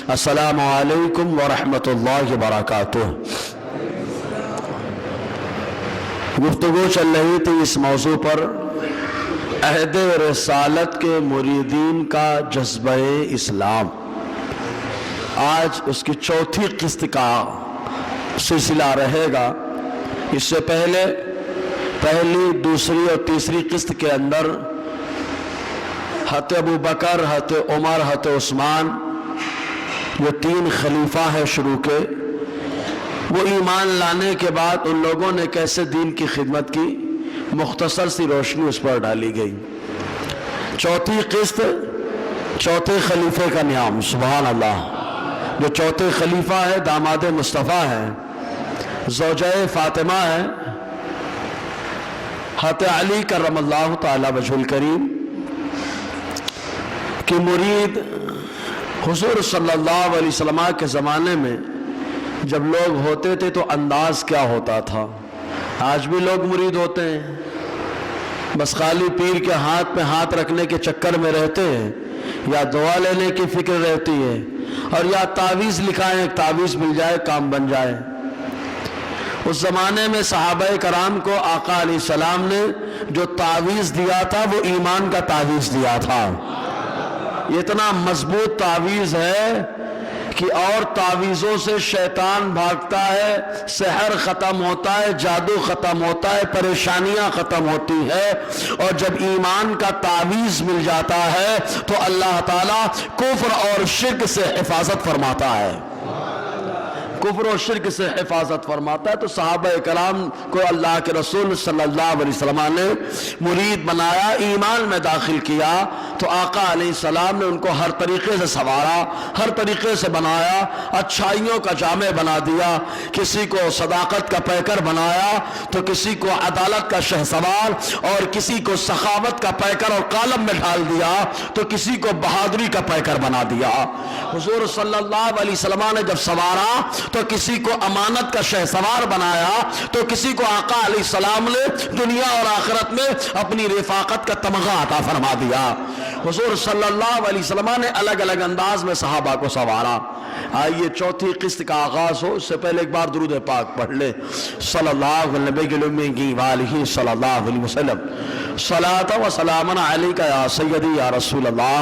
السلام علیکم ورحمۃ اللہ وبرکاتہ۔ گفتگو چل رہی تھی اس موضوع پر، عہد رسالت کے مریدین کا جذبہ اسلام۔ آج اس کی چوتھی قسط کا سلسلہ رہے گا۔ اس سے پہلے پہلی، دوسری اور تیسری قسط کے اندر حضرت ابو بکر، حضرت عمر، حضرت عثمان، جو تین خلیفہ ہیں شروع کے، وہ ایمان لانے کے بعد ان لوگوں نے کیسے دین کی خدمت کی، مختصر سی روشنی اس پر ڈالی گئی۔ چوتھی قسط چوتھے خلیفے کا نام، سبحان اللہ۔ جو چوتھے خلیفہ ہے داماد مصطفیٰ ہے، زوجہ فاطمہ ہے، حضرت علی کرم اللہ تعالی وجہ الکریم کی مرید حضور صلی اللہ علیہ وسلم کے زمانے میں جب لوگ ہوتے تھے تو انداز کیا ہوتا تھا۔ آج بھی لوگ مرید ہوتے ہیں، بس خالی پیر کے ہاتھ پہ ہاتھ رکھنے کے چکر میں رہتے ہیں، یا دعا لینے کی فکر رہتی ہے، اور یا تعویذ لکھائیں، ایک تعویذ مل جائے کام بن جائے۔ اس زمانے میں صحابہ کرام کو آقا علیہ السلام نے جو تعویذ دیا تھا وہ ایمان کا تعویذ دیا تھا۔ یہ اتنا مضبوط تعویذ ہے کہ اور تعویذوں سے شیطان بھاگتا ہے، سحر ختم ہوتا ہے، جادو ختم ہوتا ہے، پریشانیاں ختم ہوتی ہے، اور جب ایمان کا تعویذ مل جاتا ہے تو اللہ تعالیٰ کفر اور شرک سے حفاظت فرماتا ہے، کفر و شرک سے حفاظت فرماتا ہے۔ تو صحابہ کرام کو اللہ کے رسول صلی اللہ علیہ وسلم نے مرید بنایا، ایمان میں داخل کیا، تو آقا علیہ السلام نے ان کو ہر طریقے سے سنوارا، ہر طریقے سے بنایا، اچھائیوں کا جامع بنا دیا۔ کسی کو صداقت کا پیکر بنایا تو کسی کو عدالت کا شہسوار، اور کسی کو سخاوت کا پیکر اور قالب میں ڈال دیا تو کسی کو بہادری کا پیکر بنا دیا۔ حضور صلی اللہ علیہ وسلم نے جب سنوارا تو کسی کو امانت کا شہسوار بنایا، تو کسی کو آقا علیہ السلام نے دنیا اور آخرت میں اپنی رفاقت کا تمغہ عطا فرما دیا۔ حضور صلی اللہ علیہ وسلم نے الگ الگ انداز میں صحابہ کو سنوارا۔ آئیے چوتھی قسط کا آغاز ہو، اس سے پہلے ایک بار درود پاک پڑھ لے، صلی اللہ علیہ صلی اللہ علیہ وسلم۔ صلاۃ و سلام علیک یا سیدی یا رسول اللہ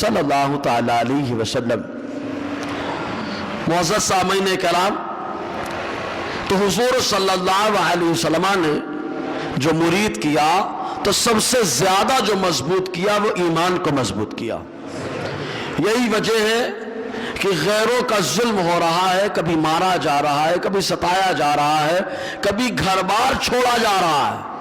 صلی اللہ تعالی علیہ وسلم۔ معزز سامعین کرام، تو حضور صلی اللہ علیہ وسلم نے جو مرید کیا تو سب سے زیادہ جو مضبوط کیا وہ ایمان کو مضبوط کیا۔ یہی وجہ ہے کہ غیروں کا ظلم ہو رہا ہے، کبھی مارا جا رہا ہے، کبھی ستایا جا رہا ہے، کبھی گھر بار چھوڑا جا رہا ہے،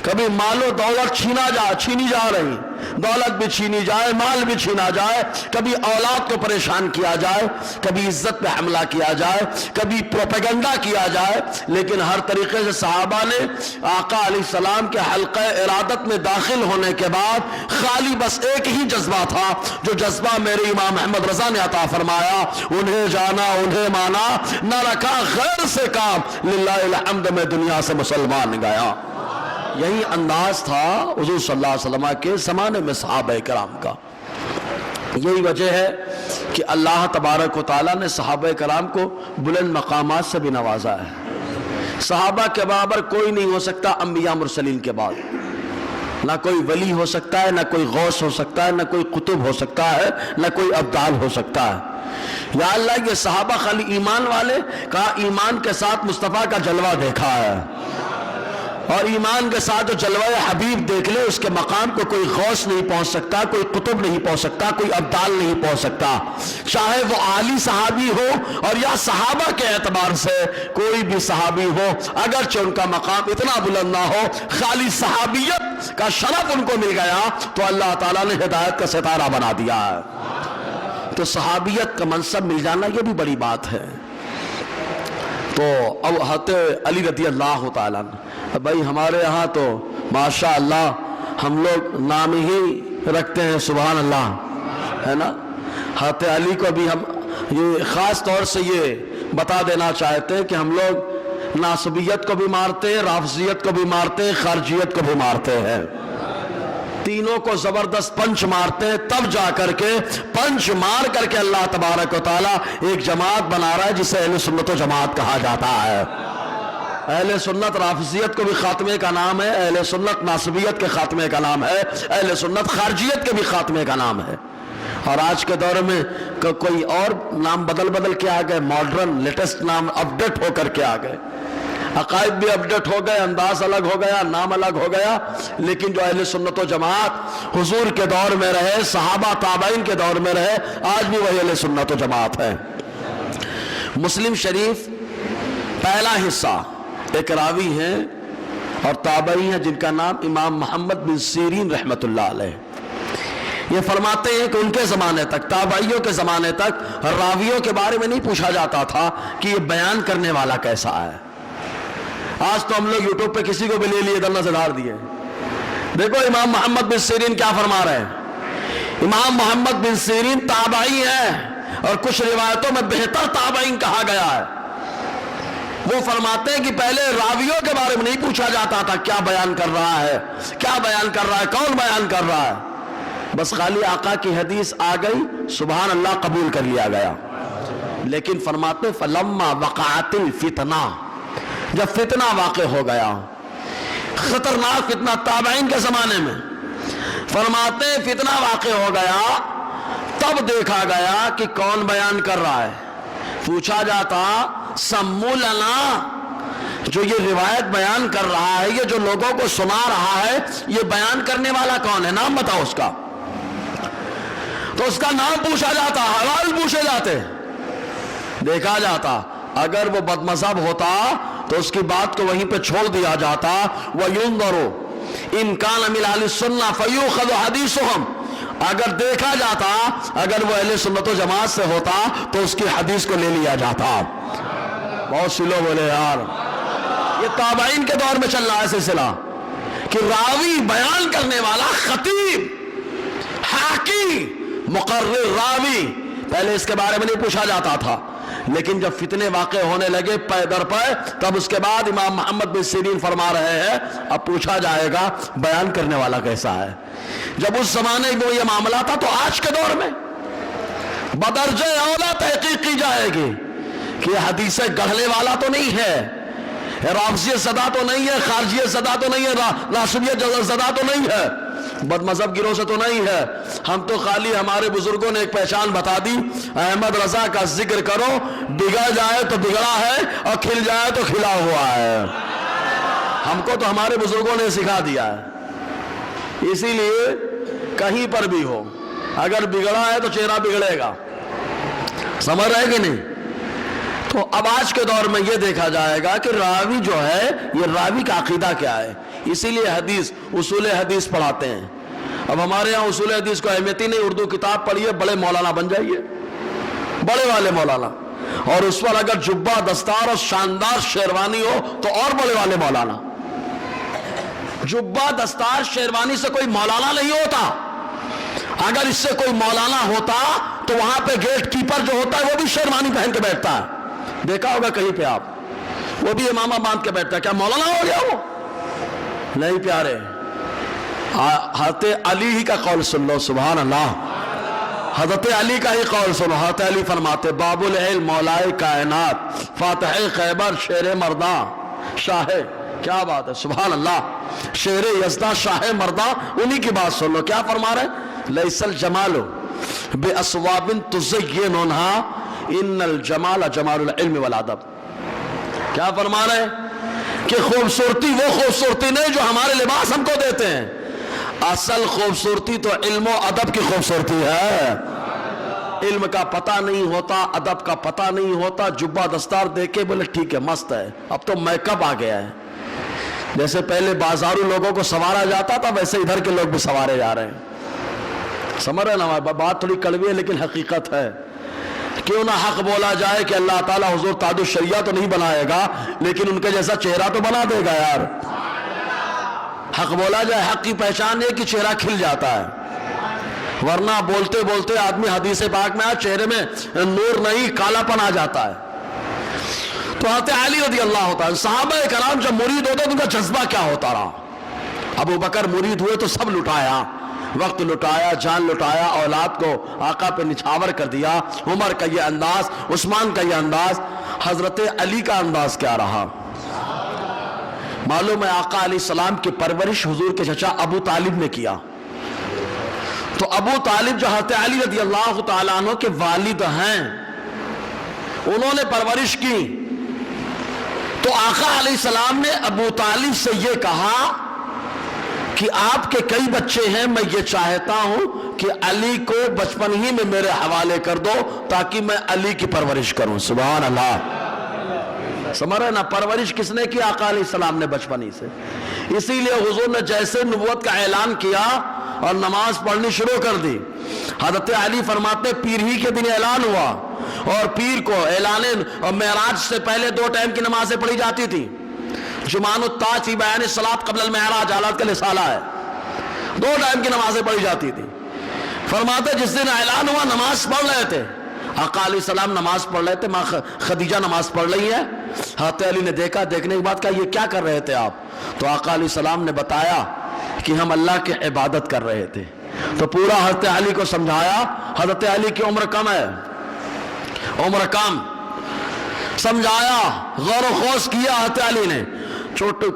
کبھی مال و دولت چھینی جا رہی، دولت بھی چھینی جائے، مال بھی چھینا جائے، کبھی اولاد کو پریشان کیا جائے، کبھی عزت پہ حملہ کیا جائے، کبھی پروپیگنڈا کیا جائے، لیکن ہر طریقے سے صحابہ نے آقا علیہ السلام کے حلقہ ارادت میں داخل ہونے کے بعد خالی بس ایک ہی جذبہ تھا، جو جذبہ میرے امام احمد رضا نے عطا فرمایا، انہیں جانا انہیں مانا، نہ رکھا غیر سے کام، للہ الحمد میں دنیا سے مسلمان گیا۔ یہی انداز تھا حضور صلی اللہ علیہ وسلم کے زمانے میں صحابہ کرام کا۔ یہی وجہ ہے کہ اللہ تبارک و تعالیٰ نے صحابہ کرام کو بلند مقامات سے بھی نوازا ہے۔ صحابہ کے برابر کوئی نہیں ہو سکتا انبیاء مرسلین کے بعد، نہ کوئی ولی ہو سکتا ہے، نہ کوئی غوث ہو سکتا ہے، نہ کوئی قطب ہو سکتا ہے، نہ کوئی ابدال ہو سکتا ہے۔ یا اللہ، یہ صحابہ خالی ایمان والے، کہا ایمان کے ساتھ مصطفیٰ کا جلوہ دیکھا ہے، اور ایمان کے ساتھ جو جلوہ حبیب دیکھ لے اس کے مقام کو کوئی غوث نہیں پہنچ سکتا، کوئی قطب نہیں پہنچ سکتا، کوئی ابدال نہیں پہنچ سکتا، چاہے وہ عالی صحابی ہو اور یا صحابہ کے اعتبار سے کوئی بھی صحابی ہو، اگرچہ ان کا مقام اتنا بلند نہ ہو، خالی صحابیت کا شرف ان کو مل گیا تو اللہ تعالیٰ نے ہدایت کا ستارہ بنا دیا ہے۔ تو صحابیت کا منصب مل جانا یہ بھی بڑی بات ہے۔ تو اب حضرت علی رضی اللہ تعالیٰ، بھائی ہمارے یہاں تو ماشاء اللہ ہم لوگ نام ہی رکھتے ہیں، سبحان اللہ، ہے نا۔ حضرت علی کو بھی ہم یہ خاص طور سے یہ بتا دینا چاہتے ہیں کہ ہم لوگ ناصبیت کو بھی مارتے ہیں، رافضیت کو بھی مارتے ہیں، خارجیت کو بھی مارتے ہیں۔ تینوں کو زبردست پنچ مارتے ہیں، تب جا کر کے پنچ مار کر کے اللہ تبارک و تعالیٰ ایک جماعت بنا رہا ہے جسے اہل سنت و جماعت کہا جاتا ہے۔ اہل سنت رافضیت کو بھی خاتمے کا نام ہے، اہل سنت ناصبیت کے خاتمے کا نام ہے، اہل سنت خارجیت کے بھی خاتمے کا نام ہے۔ اور آج کے دور میں کوئی اور نام بدل کے آ گئے، ماڈرن لیٹسٹ نام اپڈیٹ ہو کر کے آ گئے، عقائد بھی اپڈیٹ ہو گئے، انداز الگ ہو گیا، نام الگ ہو گیا، لیکن جو اہل سنت و جماعت حضور کے دور میں رہے، صحابہ تابعین کے دور میں رہے، آج بھی وہی اہل سنت و جماعت ہے۔ مسلم شریف پہلا حصہ ایک راوی ہیں اور تابعی ہیں جن کا نام امام محمد بن سیرین رحمت اللہ علیہ۔ یہ فرماتے ہیں کہ ان کے زمانے تک، تابعیوں کے زمانے تک راویوں کے بارے میں نہیں پوچھا جاتا تھا کہ یہ بیان کرنے والا کیسا ہے۔ آج تو ہم لوگ یوٹیوب پہ کسی کو بھی لے لیے، دلہ سے دھار دیے۔ دیکھو امام محمد بن سیرین کیا فرما رہے ہیں۔ امام محمد بن سیرین تابعی ہیں اور کچھ روایتوں میں بہتر تابعین کہا گیا ہے۔ وہ فرماتے ہیں کہ پہلے راویوں کے بارے میں نہیں پوچھا جاتا تھا کیا بیان کر رہا ہے، کیا بیان کر رہا ہے، کون بیان کر رہا ہے، بس خالی آقا کی حدیث آ گئی، سبحان اللہ قبول کر لیا گیا۔ لیکن فرماتے فلما وقعت الفتنہ، جب فتنہ واقع ہو گیا، خطرناک فتنہ تابعین کے زمانے میں، فرماتے فتنہ واقع ہو گیا، تب دیکھا گیا کہ کون بیان کر رہا ہے۔ پوچھا جاتا سمو لنا، جو یہ روایت بیان کر رہا ہے، یہ جو لوگوں کو سنا رہا ہے، یہ بیان کرنے والا کون ہے، نام بتاؤ اس کا۔ تو اس کا نام پوچھا جاتا، حوال پوچھے جاتے، دیکھا جاتا اگر وہ بد مذہب ہوتا تو اس کی بات کو وہیں پہ چھوڑ دیا جاتا۔ وَيُنظَرُ إِن كَانَ مِنْ أَهْلِ السُّنَّةِ فَيُؤْخَذُ حَدِيثُهُمْ، اگر دیکھا جاتا اگر وہ اہل سنت و جماعت سے ہوتا تو اس کی حدیث کو لے لیا جاتا۔ بہت سی لوگ بولے یار یہ تابعین کے دور میں چل رہا ہے سلسلہ کہ راوی بیان کرنے والا، خطیب، حاکی، مقرر راوی، پہلے اس کے بارے میں نہیں پوچھا جاتا تھا، لیکن جب فتنے واقع ہونے لگے پے در پے، تب اس کے بعد امام محمد بن سیرین فرما رہے ہیں اب پوچھا جائے گا بیان کرنے والا کیسا ہے۔ جب اس زمانے میں یہ معاملہ تھا تو آج کے دور میں بدرجہ اولا تحقیق کی جائے گی کہ یہ حدیثیں گڑھنے والا تو نہیں ہے، رافضیت زدہ تو نہیں ہے، خارجیت زدہ تو نہیں ہے، ناصبیت زدہ تو نہیں ہے، بد مذہب گروہ سے تو نہیں ہے۔ ہم تو خالی ہمارے بزرگوں نے ایک پہچان بتا دی، احمد رضا کا ذکر کرو، بگڑ جائے تو بگڑا ہے اور کھل جائے تو کھلا ہوا ہے۔ ہم کو تو ہمارے بزرگوں نے سکھا دیا ہے۔ اسی لیے کہیں پر بھی ہو اگر بگڑا ہے تو چہرہ بگڑے گا، سمجھ رہے کہ نہیں؟ تو اب آج کے دور میں یہ دیکھا جائے گا کہ راوی جو ہے یہ راوی کا عقیدہ کیا ہے۔ اسی لیے حدیث، اصول حدیث پڑھاتے ہیں۔ اب ہمارے ہاں اصول حدیث کو اہمیت ہی نہیں، اردو کتاب پڑھیے بڑے مولانا بن جائیے، بڑے والے مولانا، اور اس پر اگر جبہ دستار اور شاندار شیروانی ہو تو اور بڑے والے مولانا۔ جبہ دستار شیروانی سے کوئی مولانا نہیں ہوتا، اگر اس سے کوئی مولانا ہوتا تو وہاں پہ گیٹ کیپر جو ہوتا ہے وہ بھی شیروانی پہن کے بیٹھتا ہے، دیکھا ہوگا کہیں پہ آپ، وہ بھی امامہ باندھ کے بیٹھتا ہے، کیا مولانا ہو گیا وہ؟ نہیں پیارے، حضرت علی ہی کا قول سن لو، سبحان اللہ، حضرت علی کا ہی قول سنو۔ حضرت علی فرماتے باب العلم مولائے کائنات، فاتح خیبر شیر مرداں شاہ، کیا بات ہے، سبحان اللہ، شیر یزداں شاہ مرداں، انہی کی بات سن لو۔ کیا فرما رہے؟ لیس الجمال باسواب تزینونہا ان الجمال جمال العلم والادب۔ کیا فرما رہے کہ خوبصورتی وہ خوبصورتی نہیں جو ہمارے لباس ہم کو دیتے ہیں، اصل خوبصورتی تو علم و ادب کی خوبصورتی ہے۔ علم کا پتہ نہیں ہوتا، ادب کا پتہ نہیں ہوتا، جبہ دستار دیکھے بولے ٹھیک ہے مست ہے، اب تو میک اپ آ گیا ہے، جیسے پہلے بازاروں لوگوں کو سوارا جاتا تھا ویسے ادھر کے لوگ بھی سوارے جا رہے ہیں۔ سمجھ رہے نا، بات تھوڑی کڑوی ہے لیکن حقیقت ہے۔ کیوں نہ حق بولا جائے کہ اللہ تعالیٰ حضور تاج الشریعہ تو نہیں بنائے گا لیکن ان کے جیسا چہرہ تو بنا دے گا یار۔ حق بولا جائے، حق کی پہچان یہ کہ چہرہ کھل جاتا ہے، ورنہ بولتے بولتے آدمی حدیث پاک میں چہرے میں نور نہیں کالا پن آ جاتا ہے۔ تو حضرت علی رضی اللہ تعالیٰ، صحابہ کرام جب مرید ہوتے تو ان کا جذبہ کیا ہوتا رہا؟ ابو بکر مرید ہوئے تو سب لٹایا، وقت لٹایا، جان لٹایا، اولاد کو آقا پہ نچھاور کر دیا. عمر کا یہ انداز، عثمان کا یہ انداز، حضرت علی کا انداز کیا رہا؟ معلوم ہے آقا علیہ السلام کی پرورش حضور کے چچا ابو طالب نے کیا. تو ابو طالب جو حضرت علی رضی اللہ تعالیٰ عنہ کے والد ہیں، انہوں نے پرورش کی. تو آقا علیہ السلام نے ابو طالب سے یہ کہا کہ آپ کے کئی بچے ہیں، میں یہ چاہتا ہوں کہ علی کو بچپن ہی میں میرے حوالے کر دو تاکہ میں علی کی پرورش کروں. سبحان اللہ. سمجھ رہے نا، پرورش کس نے کی؟ آقا علیہ السلام نے بچپن ہی سے. اسی لیے حضور نے جیسے نبوت کا اعلان کیا اور نماز پڑھنی شروع کر دی، حضرت علی فرماتے پیر ہی کے دن اعلان ہوا، اور پیر کو اعلان اور معراج سے پہلے 2 ٹائم کی نمازیں پڑھی جاتی تھی. جمان التاج فی بیان الصلاۃ قبل المعراج، حالات کا رسالہ ہے. 2 ٹائم کی نمازیں پڑھی جاتی تھی. فرماتے جس دن اعلان ہوا نماز پڑھ رہے تھے، آقا علیہ السلام نماز پڑھ رہے تھے، ماں خدیجہ نماز پڑھ رہی ہے. حضرت علی نے دیکھا، دیکھنے کے بعد کہا یہ کیا کر رہے تھے آپ؟ تو آقا علیہ السلام نے بتایا کہ ہم اللہ کی عبادت کر رہے تھے. تو پورا حضرت علی کو سمجھایا. حضرت علی کی عمر کم ہے، عمر کم، سمجھایا، غور و خوض کیا حضرت علی نے.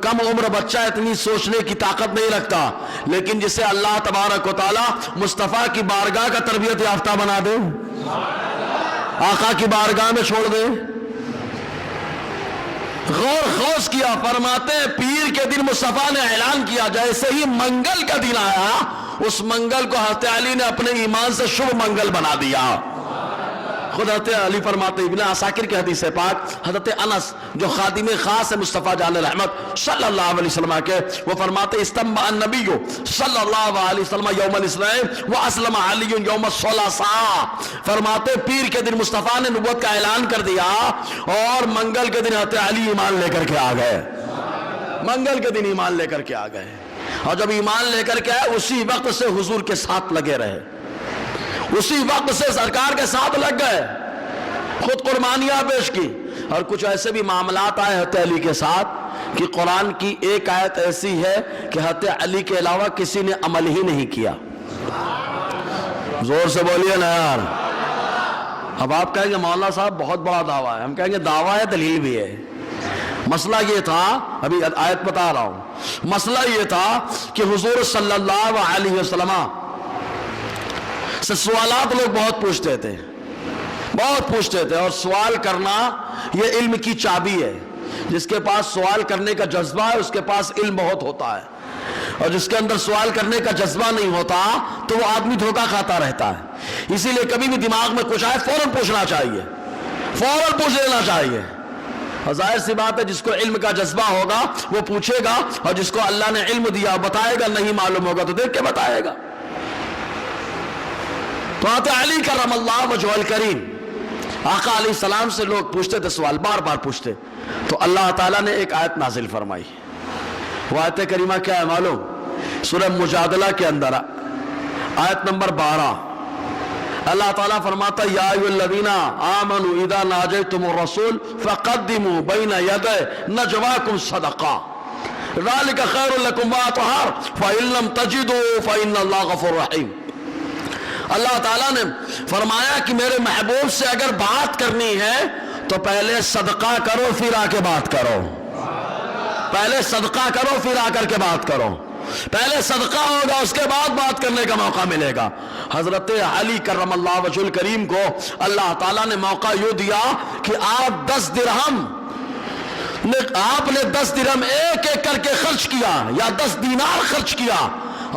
کم عمر بچہ اتنی سوچنے کی طاقت نہیں رکھتا، لیکن جسے اللہ تبارک و تعالی مصطفیٰ کی بارگاہ کا تربیت یافتہ بنا دے، آقا کی بارگاہ میں چھوڑ دے. غور خوض کیا. فرماتے ہیں پیر کے دن مصطفیٰ نے اعلان کیا، جیسے ہی منگل کا دن آیا اس منگل کو حضرت علی نے اپنے ایمان سے شبھ منگل بنا دیا. خود حضرت علی فرماتے، ابن عساکر کی حدیث پاک، حضرت انس جو خادم خاص ہے مصطفیٰ جان رحمت صلی اللہ علیہ وسلم کے، وہ فرماتے استنبأ النبی صلی اللہ علیہ وسلم یوم الاثنین واسلم علی یوم الثلاثاء. فرماتے پیر کے دن مصطفیٰ نے نبوت کا اعلان کر دیا اور منگل کے دن حضرت علی ایمان لے کر کے آ گئے. منگل کے دن ایمان لے کر کے آ گئے، اور جب ایمان لے کر کے آئے اسی وقت سے حضور کے ساتھ لگے رہے، اسی وقت سے سرکار کے ساتھ لگ گئے، خود قربانیاں پیش کی. اور کچھ ایسے بھی معاملات آئے حضرت علی کے ساتھ کہ قرآن کی ایک آیت ایسی ہے کہ حضرت علی کے علاوہ کسی نے عمل ہی نہیں کیا. زور سے بولیے نا یار. اب آپ کہیں گے مولانا صاحب بہت بڑا دعویٰ ہے، ہم کہیں گے دعویٰ ہے دلیل بھی ہے. مسئلہ یہ تھا، ابھی آیت بتا رہا ہوں، مسئلہ یہ تھا کہ حضور صلی اللہ علیہ وسلم سے سوالات لوگ بہت پوچھتے تھے، بہت پوچھتے تھے. اور سوال کرنا یہ علم کی چابی ہے. جس کے پاس سوال کرنے کا جذبہ ہے اس کے پاس علم بہت ہوتا ہے، اور جس کے اندر سوال کرنے کا جذبہ نہیں ہوتا تو وہ آدمی دھوکہ کھاتا رہتا ہے. اسی لیے کبھی بھی دماغ میں کچھ آئے فوراً پوچھنا چاہیے، فوراً پوچھ لینا چاہیے. اور ظاہر سی بات ہے جس کو علم کا جذبہ ہوگا وہ پوچھے گا، اور جس کو اللہ نے علم دیا بتائے گا، نہیں معلوم ہوگا تو دیکھ کے بتائے گا. تو حضرت علی کرم اللہ وجہہ الکریم، آقا علیہ السلام سے لوگ پوچھتے تھے سوال، بار بار پوچھتے. تو اللہ تعالیٰ نے ایک آیت نازل فرمائی. وہ آیت کریمہ کیا ہے معلوم؟ سورہ مجادلہ کے اندر آیت نمبر 12 اللہ تعالیٰ فرماتا یا ایھا الذین آمنوا اذا ناجیتم الرسول فقدموا بین یدی نجواکم صدقہ ذلک خیر لکم واطہر فإن لم تجدوا فإن اللہ غفور رحیم. اللہ تعالیٰ نے فرمایا کہ میرے محبوب سے اگر بات کرنی ہے تو پہلے صدقہ کرو پھر آ کے بات کرو. پہلے صدقہ کرو پھر آ کر کے بات کرو. پہلے صدقہ ہوگا اس کے بعد بات کرنے کا موقع ملے گا. حضرت علی کرم اللہ وجہ الکریم کو اللہ تعالیٰ نے موقع یوں دیا کہ آپ 10 درہم آپ نے 10 درہم ایک ایک کر کے خرچ کیا، یا 10 دینار خرچ کیا،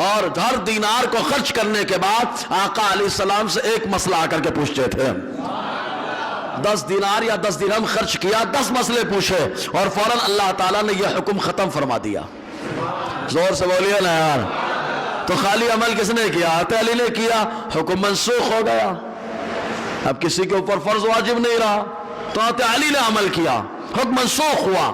اور ہر دینار کو خرچ کرنے کے بعد آقا علیہ السلام سے ایک مسئلہ آ کر کے پوچھتے تھے. 10 دینار یا 10 درہم خرچ کیا، 10 مسئلے پوچھے، اور فوراً اللہ تعالیٰ نے یہ حکم ختم فرما دیا. زور سے بولیے نا یار. تو خالی عمل کس نے کیا؟ حضرت علی نے کیا، حکم منسوخ ہو گیا، اب کسی کے اوپر فرض واجب نہیں رہا. تو حضرت علی نے عمل کیا، حکم منسوخ ہوا.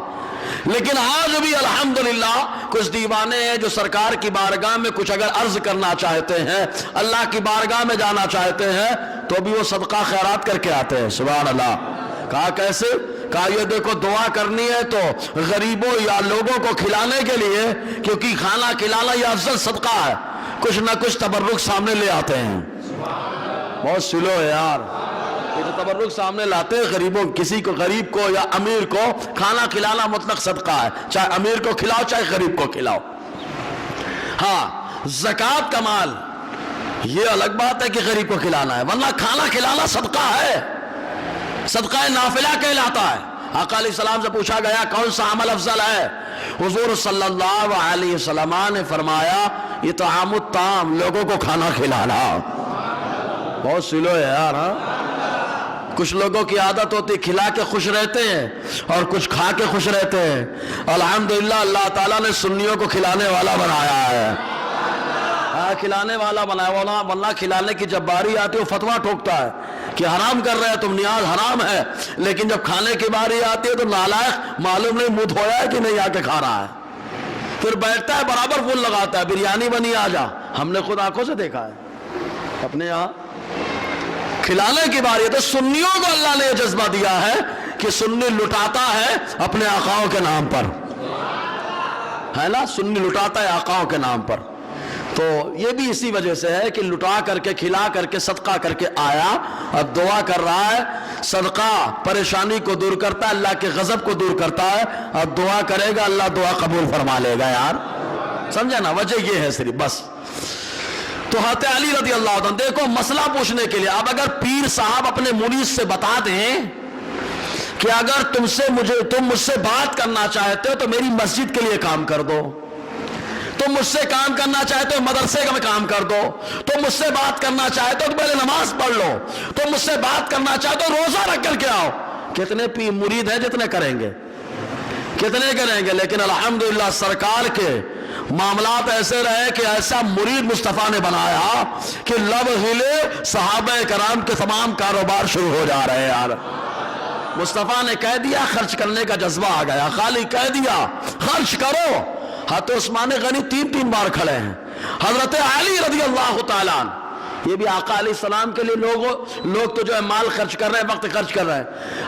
لیکن آج بھی الحمدللہ کچھ دیوانے ہیں جو سرکار کی بارگاہ میں کچھ اگر عرض کرنا چاہتے ہیں، اللہ کی بارگاہ میں جانا چاہتے ہیں، تو بھی وہ صدقہ خیرات کر کے آتے ہیں. سبحان اللہ. کہا کیسے؟ کہا یہ دیکھو دعا کرنی ہے تو غریبوں یا لوگوں کو کھلانے کے لیے، کیونکہ کھانا کھلانا یہ افضل صدقہ ہے. کچھ نہ کچھ تبرک سامنے لے آتے ہیں. بہت سلو ہے یار. یہ جو تبرک سامنے لاتے ہیں غریبوں, کسی کو غریب کو یا امیر کو کھانا کھلانا مطلق صدقہ ہے, چاہے امیر کو کھلاؤ چاہے غریب کو کھلاؤ. ہاں زکوٰۃ کا مال یہ الگ بات ہے کہ غریب کو کھلانا ہے, ورنہ کھانا کھلانا صدقہ ہے, صدقہ نافلہ کہلاتا ہے. آقا علیہ السلام سے پوچھا گیا کون سا عمل افضل ہے؟ حضور صلی اللہ علیہ وسلم نے فرمایا اطعام الطعام, لوگوں کو کھانا کھلانا. بہت سلو ہے یار. ہاں کچھ لوگوں کی عادت ہوتی کھلا کے خوش رہتے ہیں اور کچھ کھا کے خوش رہتے ہیں. الحمدللہ اللہ تعالیٰ نے سنیوں کو کھلانے والا بنایا ہے. کھلانے والا بنایا, ورنہ کھلانے کی جب باری آتی ہے وہ فتویٰ ٹھوکتا ہے کہ حرام کر رہے ہیں تم, نیاز حرام ہے. لیکن جب کھانے کی باری آتی ہے تو نالائق معلوم نہیں منہ دھویا ہے کہ نہیں آ کے کھا رہا ہے, پھر بیٹھتا ہے برابر پھول لگاتا ہے بریانی بنی آ جا. ہم نے خود آنکھوں سے دیکھا ہے اپنے یہاں. کھلانے کی باری ہے تو سنیوں کو اللہ نے یہ جذبہ دیا ہے کہ سنی لٹاتا ہے اپنے آقاؤں کے نام پر, ہے نا, سنی لٹاتا ہے آقاؤں کے نام پر. تو یہ بھی اسی وجہ سے ہے کہ لٹا کر کے کھلا کر کے صدقہ کر کے آیا اور دعا کر رہا ہے. صدقہ پریشانی کو دور کرتا ہے, اللہ کے غضب کو دور کرتا ہے, اور دعا کرے گا اللہ دعا قبول فرما لے گا یار. سمجھا نا, وجہ یہ ہے صرف بس. تو حضرت علی رضی اللہ عنہ دیکھو مسئلہ پوچھنے کے لیے. اب اگر پیر صاحب اپنے مرید سے بتا دیں کہ اگر تم مجھ سے بات کرنا چاہتے ہو تو میری مسجد کے لیے کام کر دو, تم مجھ سے کام کرنا چاہتے ہو مدرسے کا میں کام کر دو, تم مجھ سے بات کرنا چاہتے ہو تو پہلے نماز پڑھ لو, تم مجھ سے بات کرنا چاہتے ہو روزہ رکھ کر کے آؤ. کتنے مرید ہیں جتنے کریں گے, کتنے کریں گے. لیکن الحمدللہ سرکار کے معاملات ایسے رہے کہ ایسا مرید مصطفیٰ نے بنایا کہ لب ہلے صحابہ کرام کے تمام کاروبار شروع ہو جا رہے ہیں یار. مصطفیٰ نے کہہ دیا خرچ کرنے کا جذبہ آ گیا, خالی کہہ دیا خرچ کرو. حضرت عثمان غنی 3 بار کھڑے ہیں, حضرت علی رضی اللہ تعالیٰ عنہ. یہ بھی آقا علیہ السلام کے لیے لوگ تو جو ہے مال خرچ کر رہے ہیں, وقت خرچ کر رہے ہیں.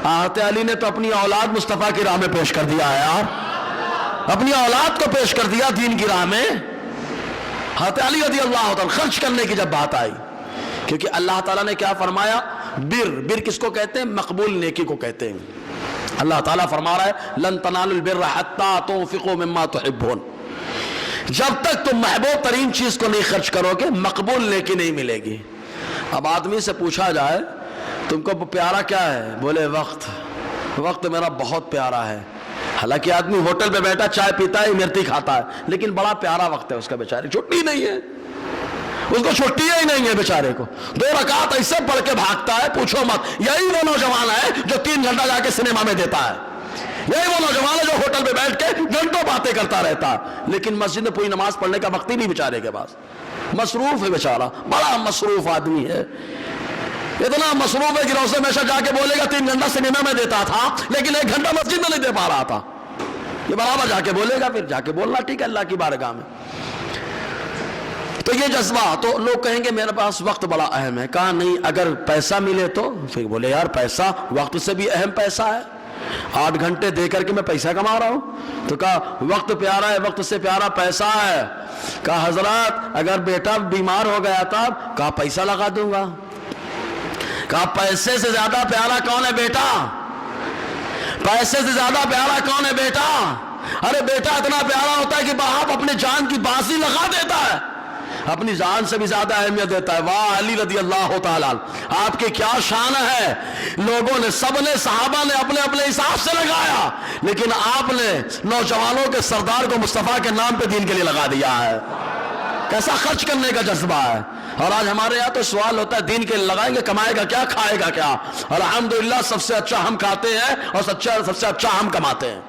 حضرت علی نے تو اپنی اولاد مصطفیٰ کی راہ میں پیش کر دیا ہے یار, اپنی اولاد کو پیش کر دیا دین کی راہ میں. حضرت علی رضی اللہ تعالیٰ خرچ کرنے کی جب بات آئی, کیونکہ اللہ تعالیٰ نے کیا فرمایا, بر کس کو کہتے ہیں, مقبول نیکی کو کہتے ہیں. اللہ تعالیٰ فرما رہا ہے لن تنالوا البر حتی تنفقوا مما تحبون, جب تک تم محبوب ترین چیز کو نہیں خرچ کرو گے مقبول نیکی نہیں ملے گی. اب آدمی سے پوچھا جائے تم کو پیارا کیا ہے, بولے وقت میرا بہت پیارا ہے. حالانکہ آدمی ہوٹل پہ بیٹھا چائے پیتا ہے امرتی کھاتا ہے, لیکن بڑا پیارا وقت ہے اس کا, بیچارے چھٹی نہیں ہے, اس کو چھٹی ہی نہیں ہے بیچارے کو. 2 رکعت ایسے پڑھ کے بھاگتا ہے پوچھو مت. یہی وہ نوجوان ہے جو 3 گھنٹہ جا کے سنیما میں دیتا ہے, یہی وہ نوجوان ہے جو ہوٹل پہ بیٹھ کے گھنٹوں باتیں کرتا رہتا ہے, لیکن مسجد میں پوری نماز پڑھنے کا وقت ہی نہیں بیچارے کے پاس. مصروف ہے بیچارہ, بڑا مصروف آدمی ہے. اتنا مصروف ہے کہ روزے میں جا کے بولے گا 3 گھنٹہ سنیما میں دیتا تھا لیکن 1 گھنٹہ مسجد میں نہیں دے پا رہا تھا. یہ برابر جا کے بولے گا, پھر جا کے بولنا ٹھیک ہے اللہ کی بارگاہ میں. تو یہ جذبہ, تو لوگ کہیں گے میرے پاس وقت بڑا اہم ہے. کہا نہیں, اگر پیسہ ملے تو. پھر بولے یار پیسہ وقت سے بھی اہم پیسہ ہے, 8 گھنٹے دے کر کے میں پیسہ کما رہا ہوں. تو کہا وقت پیارا ہے, وقت سے پیارا پیسہ ہے. کہا حضرات اگر بیٹا بیمار ہو گیا تھا, کہا پیسہ لگا دوں گا. کہا پیسے سے زیادہ پیارا کون ہے بیٹا, پیسے سے زیادہ پیارا کون ہے بیٹا. ارے بیٹا اتنا پیارا ہوتا ہے کہ باپ اپنے جان کی بازی لگا دیتا ہے, اپنی جان سے بھی زیادہ اہمیت دیتا ہے. واہ علی رضی اللہ تعالیٰ, آپ کی کیا شان ہے. لوگوں نے, سب نے, صحابہ نے اپنے اپنے حساب سے لگایا, لیکن آپ نے نوجوانوں کے سردار کو مصطفیٰ کے نام پہ دین کے لیے لگا دیا ہے. کیسا خرچ کرنے کا جذبہ ہے. اور آج ہمارے یہاں تو سوال ہوتا ہے دین کے لیے لگائیں گے, کمائے گا کیا, کھائے گا کیا. الحمدللہ سب سے اچھا ہم کھاتے ہیں اور سب سے اچھا ہم کماتے ہیں.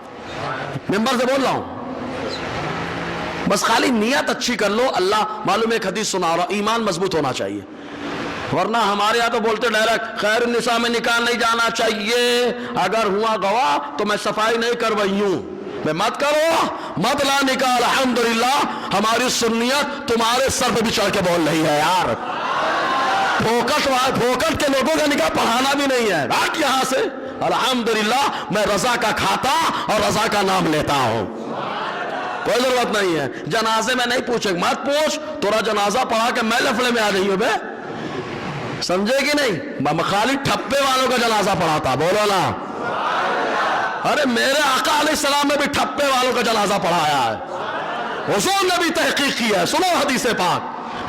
ممبر سے بول رہا ہوں, بس خالی نیت اچھی کر لو. اللہ معلوم ایک حدیث سنا رہا, ایمان مضبوط ہونا چاہیے. ورنہ ہمارے یہاں تو بولتے ڈائریکٹ خیر النساء میں نکاح نہیں جانا چاہیے, اگر ہوا گواہ تو میں صفائی نہیں کروائی ہوں. میں مت کرو, مت لا نکاح. الحمدللہ ہماری سنیت تمہارے سر پہ بھی چڑھ کے بول رہی ہے یار. پھوکٹ کے لوگوں کا نکاح پڑھانا بھی نہیں ہے. رات یہاں سے الحمدللہ میں رضا کا کھاتا اور رضا کا نام لیتا ہوں. کوئی ضرورت نہیں ہے. جنازے میں نہیں پوچھے, مت پوچھ, تورا جنازہ پڑھا کے میں لفڑے میں آ رہی ہوں بے, سمجھے کہ نہیں؟ خالی ٹھپے والوں کا جنازہ پڑھا تھا, بولو نا. ارے میرے آقا علیہ السلام نے بھی ٹھپے والوں کا جنازہ پڑھایا ہے, حضور نے بھی تحقیق کی ہے. سنو حدیث پاک,